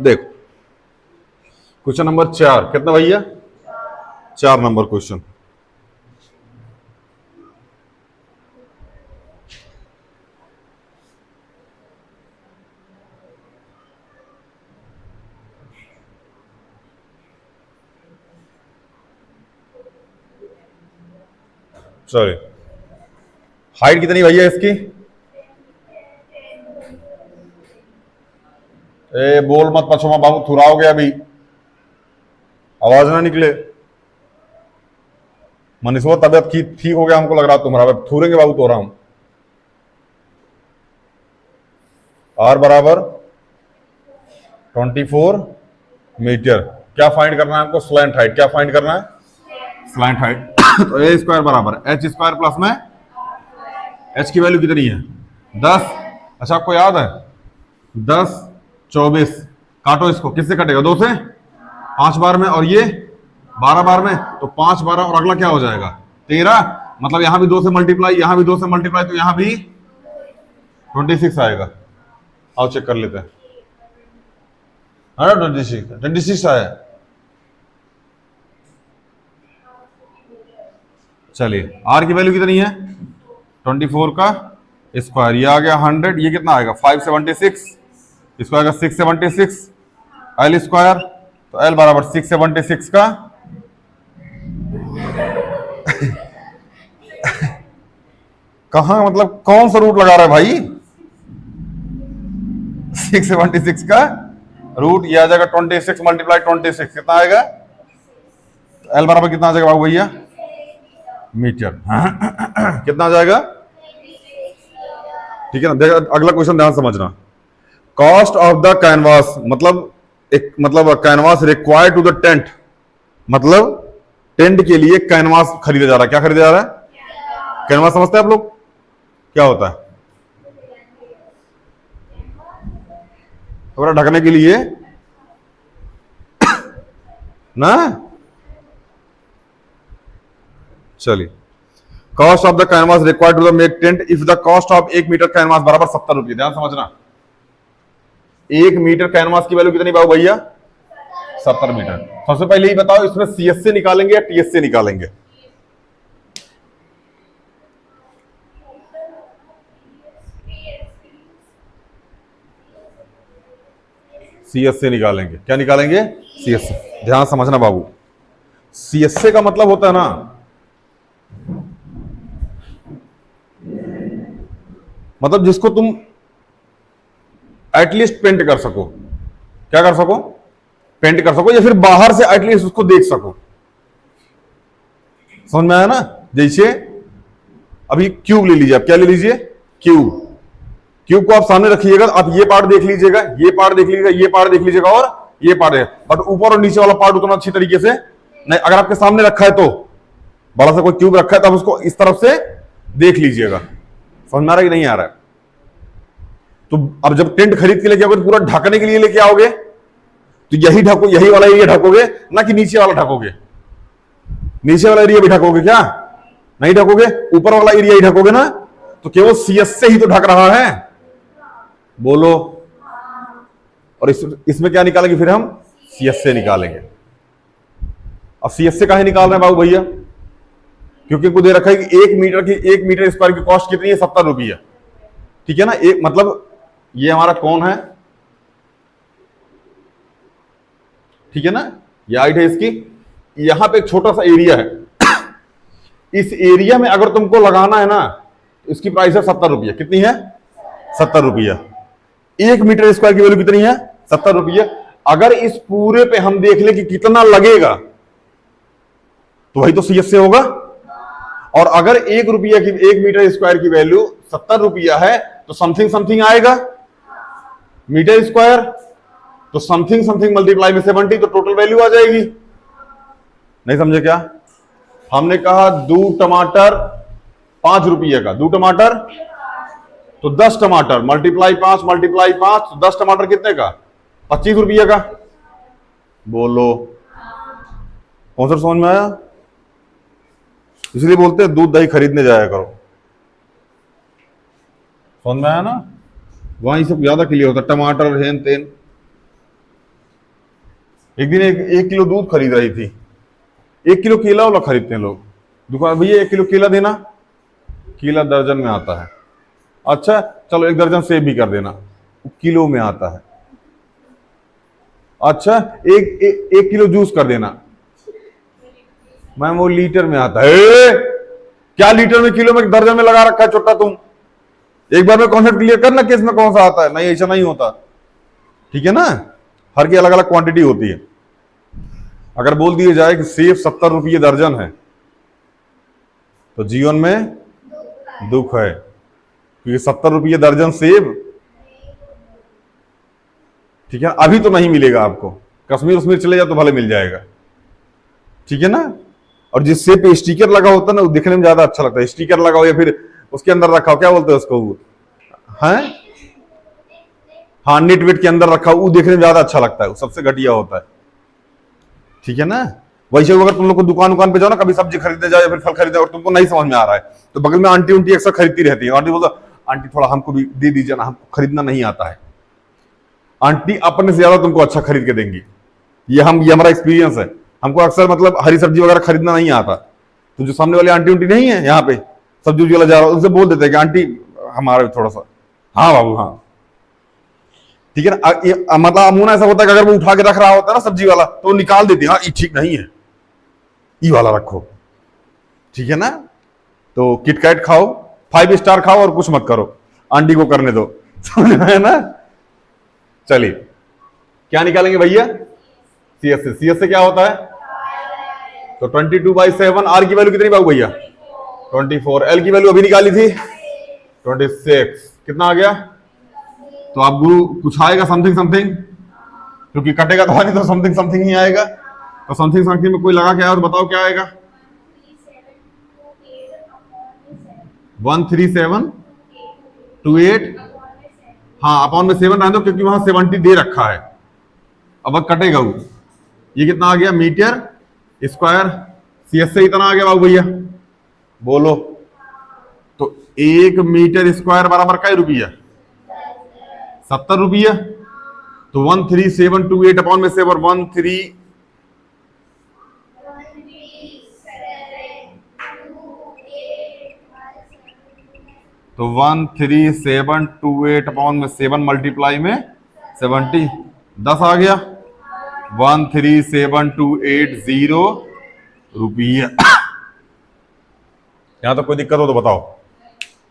देखो क्वेश्चन नंबर 4 कितना भैया? 4 नंबर क्वेश्चन। सॉरी, हाइट कितनी भैया इसकी? ए बोल मत पछुआ बाबू, थुराओगे अभी, आवाज ना निकले। मनीषवा तबियत ठीक हो गया हमको लग रहा तुम्हारा, थूरेंगे बाबू तो रहा हूं। आर बराबर 24 मीटर। क्या फाइंड करना है हमको? Slant height. क्या फाइंड करना है? Slant height. तो ए स्क्वायर बराबर एच स्क्वायर प्लस में एच की वैल्यू कितनी है? 10। अच्छा आपको याद है 10 24, काटो इसको, किससे कटेगा? 2 से 5 बार में, और ये 12 बार में, तो 5 12 और अगला क्या हो जाएगा? 13। मतलब यहां भी 2 से मल्टीप्लाई, यहां भी 2 से मल्टीप्लाई, तो यहां भी 26 आएगा। आओ चेक कर लेते हैं। 26 आया। चलिए आर की वैल्यू कितनी है? 24 का स्क्वायर, ये आ गया 100, ये कितना आएगा? 576, इसको आएगा 676 एल स्क्वायर, तो एल बराबर 676 का कहां, मतलब कौन सा रूट लगा रहा है भाई? 676 का रूट, ये आ जाएगा 26 मल्टीप्लाई 26, कितना आएगा? एल बराबर कितना आ जाएगा बाबू भैया? मीटर। कितना आ जाएगा? ठीक है ना? देखो अगला क्वेश्चन ध्यान समझना। कॉस्ट ऑफ द कैनवास, मतलब canvas required to the tent, मतलब टेंट के लिए कैनवास खरीदा जा रहा है। क्या खरीदा जा रहा है? कैनवास समझते हैं आप लोग? क्या होता है? कपड़ा ढकने के लिए ना। चलिए, cost of the canvas required to the make tent if the cost of 1 metre canvas बराबर 70 रुपये। ध्यान समझना, 1 मीटर कैनवास की वैल्यू कितनी बाबू भैया? 70 मीटर। सबसे पहले ही बताओ इसमें सीएस से निकालेंगे या टीएस से निकालेंगे? सीएस से निकालेंगे। क्या निकालेंगे? सीएस से। ध्यान समझना बाबू, सीएस से का मतलब होता है ना, मतलब जिसको तुम एटलीस्ट पेंट कर सको। क्या कर सको? पेंट कर सको, या फिर बाहर से एटलीस्ट उसको देख सको। समझ में आया ना? जैसे अभी क्यूब ले लीजिए आप। क्या ले लीजिए? क्यूब। क्यूब को आप सामने रखिएगा, आप ये पार्ट देख लीजिएगा, ये पार्ट देख लीजिएगा, ये पार्ट देख लीजिएगा और ये पार्ट है, बट ऊपर और नीचे वाला पार्ट उतना अच्छी तरीके से नहीं। अगर आपके सामने रखा है तो बड़ा सा कोई क्यूब रखा है तो आप उसको इस तरफ से देख लीजिएगा। समझ में आ रहा है कि नहीं आ रहा है? तो अब जब टेंट खरीद के लेके आओगे तो पूरा ढकने के लिए लेके आओगे तो यही ढको, यही वाला एरिया ढकोगे ना कि नीचे वाला ढकोगे? नीचे वाला एरिया भी ढकोगे क्या? नहीं ढकोगे, ऊपर वाला एरिया ही ढकोगे ना। तो केवल सीएस से ही तो ढक रहा है, बोलो। और इसमें क्या निकालेंगे फिर हम? सीएस से निकालेंगे। अब सीएस से काहे निकाल रहे हैं बाबू भैया? क्योंकि इनको दे रखा है कि 1 मीटर स्क्वायर की कॉस्ट कितनी है? 70 रुपया। ठीक है ना? एक मतलब ये हमारा कौन है, ठीक है ना, ये हाइट है इसकी। यहां पे एक छोटा सा एरिया है, इस एरिया में अगर तुमको लगाना है ना तो इसकी प्राइस है 70 रुपया। कितनी है? 70 रुपया। 1 मीटर स्क्वायर की वैल्यू कितनी है? 70 रुपया। अगर इस पूरे पे हम देख ले कि कितना लगेगा तो वही तो सीएस से होगा। और अगर 1 रुपया की 1 मीटर स्क्वायर की वैल्यू 70 रुपया है तो समथिंग समथिंग आएगा मीटर स्क्वायर, तो समथिंग समथिंग मल्टीप्लाई में 70 तो टोटल वैल्यू आ जाएगी। नहीं समझे क्या? हमने कहा 2 टमाटर 5 रुपये का, 2 टमाटर तो 10 टमाटर मल्टीप्लाई 5 तो 10 टमाटर कितने का? 25 रुपये का। बोलो कौन सा समझ में आया? इसलिए बोलते हैं दूध दही खरीदने जाया करो। समझ में आया ना? वहीं सब ज्यादा क्लियर होता। टमाटर हेन तेन। एक दिन एक किलो दूध खरीद रही थी, 1 किलो केला वाला खरीदते हैं लोग। दुकान भैया 1 किलो केला देना, केला दर्जन में आता है। अच्छा चलो 1 दर्जन सेब भी कर देना, किलो में आता है। अच्छा एक किलो जूस कर देना, मैम वो लीटर में आता है। क्या लीटर में, किलो में, दर्जन में लगा रखा है छोटा तुम? एक बार में कॉन्सेप्ट क्लियर करना कि इसमें कौन सा आता है। नहीं ऐसा नहीं होता, ठीक है ना? हर की अलग अलग क्वांटिटी होती है। अगर बोल दिया जाए कि सेब 70 रुपये दर्जन है तो जीवन में दुख है, क्योंकि 70 रुपये दर्जन सेब, ठीक है, अभी तो नहीं मिलेगा आपको। कश्मीर उश्मीर चले जाओ तो भले मिल जाएगा, ठीक है ना? और जिस सेब पे स्टिकर लगा होता है ना वो दिखने में ज्यादा अच्छा लगता है। स्टिकर लगाओ या फिर उसके अंदर रखा हो, क्या बोलते हैं उसको, है हाँ नेट वेट के अंदर रखा वो देखने में ज्यादा अच्छा लगता है, वो सबसे घटिया होता है, ठीक है ना? वैसे अगर तुम लोग को दुकान पे जाओ ना, कभी सब्जी खरीदने जाओ या फिर फल खरीदने और तुमको नहीं समझ में आ रहा है तो बगल में आंटी उंटी अक्सर खरीदती रहती है। आंटी बोलता आंटी थोड़ा हमको भी दे दीजिए ना, हमको खरीदना नहीं आता है। आंटी अपने से ज्यादा तुमको अच्छा खरीद के देंगी। ये हमारा एक्सपीरियंस है। हमको अक्सर मतलब हरी सब्जी वगैरह खरीदना नहीं आता, तो जो सामने वाली आंटी उंटी नहीं है यहाँ पे सब्जी वाला जा रहा है, उनसे बोल देते हैं कि आंटी हमारा भी थोड़ा सा। हाँ बाबू हाँ, ठीक है ना? मतलब अमूना ऐसा होता है कि अगर वो उठा के रख रहा होता है ना सब्जी वाला तो निकाल देती है, हाँ ये ठीक नहीं है, ये वाला रखो, ठीक है ना? तो किटकैट खाओ, 5 स्टार खाओ और कुछ मत करो, आंटी को करने दो। समझ में आया ना? चलिए क्या निकालेंगे भैया? सीएस से। सीएस से क्या होता है? तो 22/7। आर की वैल्यू कितनी बाबू भैया? 24। एल की वैल्यू अभी निकाली थी 26। कितना आ गया? तो आप गुरु कुछ आएगा समथिंग समथिंग, क्योंकि कटेगा तो नहीं तो समथिंग समथिंग ही आएगा। तो समथिंग समथिंग में कोई लगा क्या है और बताओ क्या आएगा? 13728। हाँ अपॉन में 7 रहने दो क्योंकि वहां 70 दे रखा है। अब कटेगा वो, ये कितना आ गया? Metre square. सीएस से इतना आ गया बाबू भैया, बोलो। तो 1 मीटर स्क्वायर बराबर कई रुपया? 70 रुपया। तो 13728 अपॉन में 7 13 तो 13728 अपॉन में 7 मल्टीप्लाई में 70, 10 आ गया। 13780 रुपया। यहां तो कोई दिक्कत हो तो बताओ,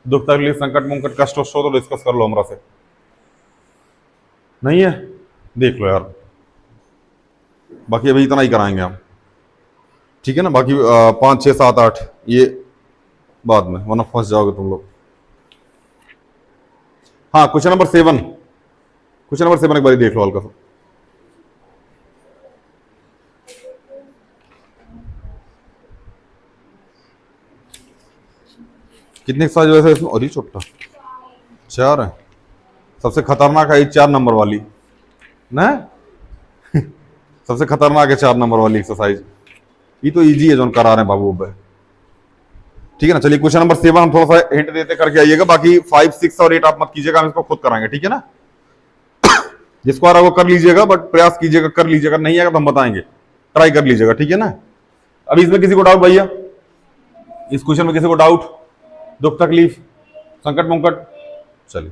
दुख तकलीफ संकट मुंकट कष्ट हो तो डिस्कस कर लो हमरा से। नहीं है देख लो यार, बाकी अभी इतना ही कराएंगे हम, ठीक है ना? बाकी 5 6 7 8 ये बाद में, वरना फंस जाओगे तुम लोग। हाँ क्वेश्चन नंबर 7, क्वेश्चन नंबर 7 एक बार देख लो हल्का सा। कितने साइज वैसे इसमें, और ही छोटा 4 है। सबसे खतरनाक है 4 नंबर वाली ना सबसे खतरनाक है 4 नंबर वाली एक्सरसाइज। ये तो इजी है जो करा रहे हैं बाबू अब। ठीक है ना, चलिए क्वेश्चन नंबर 7 हम थोड़ा सा हिंट देते करके आइएगा, बाकी 5, 6 और 8 आप मत कीजिएगा, हम इसको खुद कराएंगे। ठीक है ना, जिसको आ रहा है वो कर लीजिएगा, बट प्रयास कीजिएगा, कर लीजिएगा, नहीं आएगा तो हम बताएंगे, ट्राई कर लीजिएगा। ठीक है ना, अभी इसमें किसी को डाउट भैया, इस क्वेश्चन में किसी को डाउट, दुख तकलीफ, संकट मुंकट? चलिए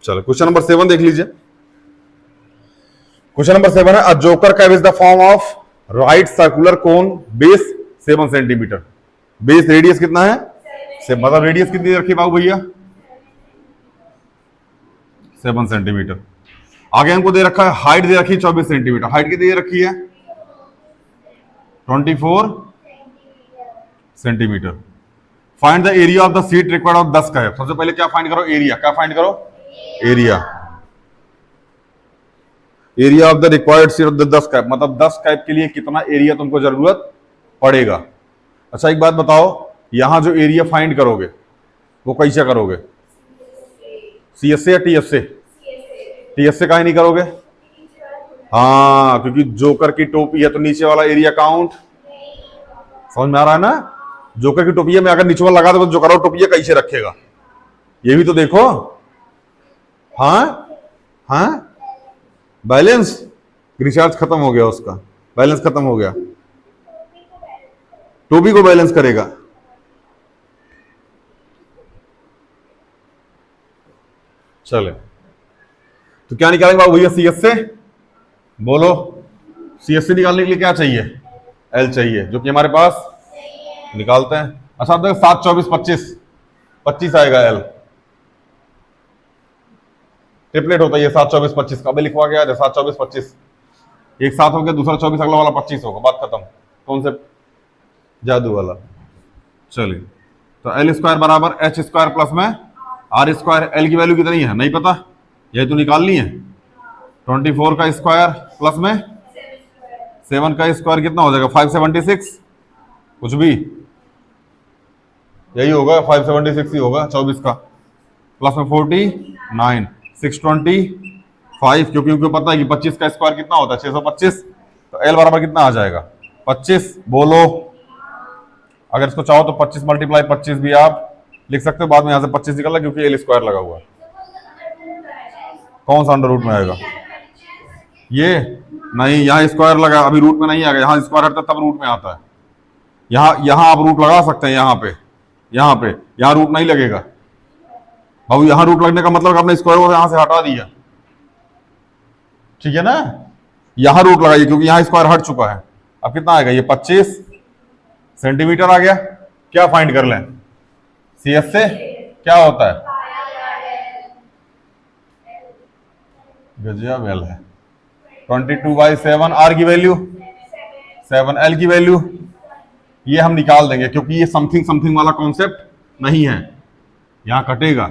चलो क्वेश्चन नंबर 7 देख लीजिए। क्वेश्चन नंबर 7 है, a joker cap is the form of right circular cone base 7 centimetre. Base radius कितना है? से मतलब रेडियस कितनी रखी बाबू भैया? 7 सेंटीमीटर। आगे हमको दे रखा है हाइट दे रखी है 24 सेंटीमीटर। हाइट कितनी दे रखी है? 24 centimetre. Find the area of the seat required of 10 cap. सबसे पहले क्या फाइंड करो? एरिया। क्या फाइंड करो? Area. Area of the required seat of the 10 cap, मतलब 10 कैप के लिए कितना एरिया तुमको जरूरत पड़ेगा। अच्छा एक बात बताओ, यहां जो एरिया फाइंड करोगे वो कैसे करोगे? सीएस से या टीएस से? टीएस से काहे नहीं करोगे? हाँ, क्योंकि जोकर की टोपी है तो नीचे वाला एरिया काउंट। समझ में आ रहा है ना? जोकर की टोपी में अगर नीचे वाला लगा दो तो जोकर टोपी कैसे रखेगा, ये भी तो देखो। हाँ हाँ, बैलेंस, रिचार्ज खत्म हो गया उसका, बैलेंस खत्म हो गया, टोपी को बैलेंस करेगा। चले तो क्या निकालेंगे बाबू भैया? सीएस से बोलो। सीएस से निकालने के लिए क्या चाहिए? एल चाहिए, जो कि हमारे पास निकालते हैं। अच्छा आप देखो 7, 24, 25, 25 आएगा एल। ट्रिपलेट होता है ये 7, 24, 25 का। अभी लिखवा गया है 7, 24, 25, एक साथ हो गया, दूसरा 24, अगला वाला 25 होगा, बात खत्म। कॉन्सेप्ट जादू वाला। चलिए तो एल स्क्वायर बराबर एच स्क्वायर प्लस में आर स्क्वायर। एल की वैल्यू कितनी है नहीं पता, यही तो निकालनी है। 24 का स्क्वायर प्लस में 7 का स्क्वायर कितना हो जाएगा? 576, कुछ भी यही होगा, 576 ही होगा 24 का, प्लस में 49, 625, क्योंकि उनको पता है कि 25 का स्क्वायर कितना होता है? 625। तो एल बराबर कितना आ जाएगा? 25। बोलो, अगर इसको चाहो तो 25 मल्टीप्लाई 25 भी आप लिख सकते हो, बाद में यहां से 25 निकल रहा क्योंकि एल स्क्वायर लगा हुआ है। कौन सा अंडर रूट में आएगा? ये नहीं, यहाँ स्क्वायर लगा, अभी रूट में नहीं आएगा, यहाँ स्क्वायर हटता तब रूट में आता है। यहाँ आप रूट लगा सकते हैं, यहाँ रूट नहीं लगेगा बाबू। यहाँ रूट लगने का मतलब आपने स्क्वायर को यहां से हटा दिया, ठीक है ना? यहाँ रूट लगाइए क्योंकि यहाँ स्क्वायर हट चुका है। अब कितना आएगा? ये 25 सेंटीमीटर आ गया। क्या फाइंड कर लें? सीएस से क्या होता है? गजब एल है। 22/7 आर की वैल्यू 7, एल की वैल्यू ये हम निकाल देंगे क्योंकि ये समथिंग समथिंग वाला कॉन्सेप्ट नहीं है, यहां कटेगा।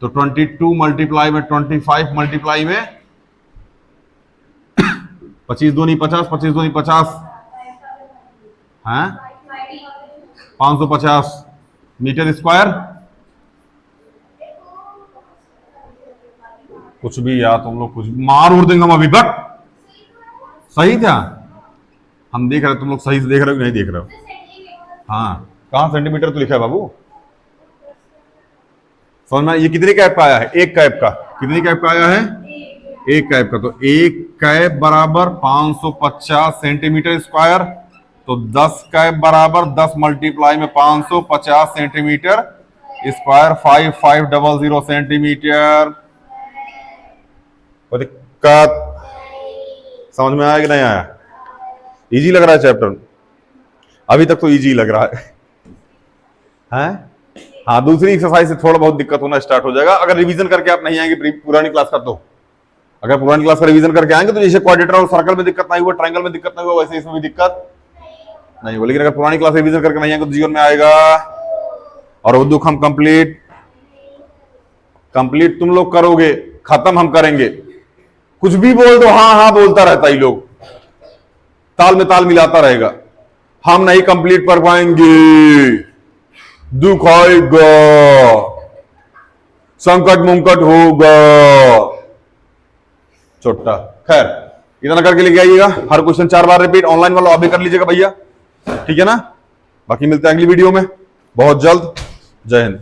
तो 22 मल्टीप्लाई में 25 मल्टीप्लाई में 25 दूनी 50, 25 दूनी 50, हाँ 550 मीटर स्क्वायर। कुछ भी यार, तुम लोग कुछ मार उड़ देंगे हम अभी तक। सही था, हम देख रहे, तुम लोग सही से देख रहे हो कि नहीं देख रहे हो? हाँ, कहां सेंटीमीटर तो लिखा है बाबू? समझ में? ये कितनी कैप का आया है? एक कैप का। कितनी कैप का आया है? एक कैप का। तो एक कैप बराबर 550 सेंटीमीटर स्क्वायर। तो 10 कैप बराबर 10 मल्टीप्लाई में 550 सेंटीमीटर स्क्वायर, 5500 सेंटीमीटर। कोई दिक्कत? समझ में आया कि नहीं आया? इजी लग रहा है चैप्टर? अभी तक तो इजी लग रहा है? हाँ, दूसरी एक्सरसाइज से थोड़ा बहुत दिक्कत होना स्टार्ट हो जाएगा अगर रिवीजन करके आप नहीं आएंगे पुरानी क्लास का। तो अगर पुरानी क्लास का रिवीजन करके आएंगे तो जैसे क्वाड्रेटर और सर्कल में दिक्कत नहीं हुआ, ट्रायंगल में दिक्कत नहीं हुआ, वैसे इसमें भी दिक्कत नहीं हुआ। लेकिन अगर पुरानी क्लास रिवीजन करके नहीं आएंगे तो जीवन में आएगा। और वो दुख हम कंप्लीट तुम लोग करोगे, खत्म हम करेंगे। कुछ भी बोल दो, हाँ हाँ बोलता रहता ही लोग, ताल में ताल मिलाता रहेगा। हम नहीं कंप्लीट कर पाएंगे, दुख आएगा, संकट मुंकट होगा। छोटा खैर इतना करके लेके आइएगा। हर क्वेश्चन 4 बार रिपीट, ऑनलाइन वाला आप भी कर लीजिएगा भैया, ठीक है ना। बाकी मिलते हैं अगली वीडियो में बहुत जल्द। जय हिंद।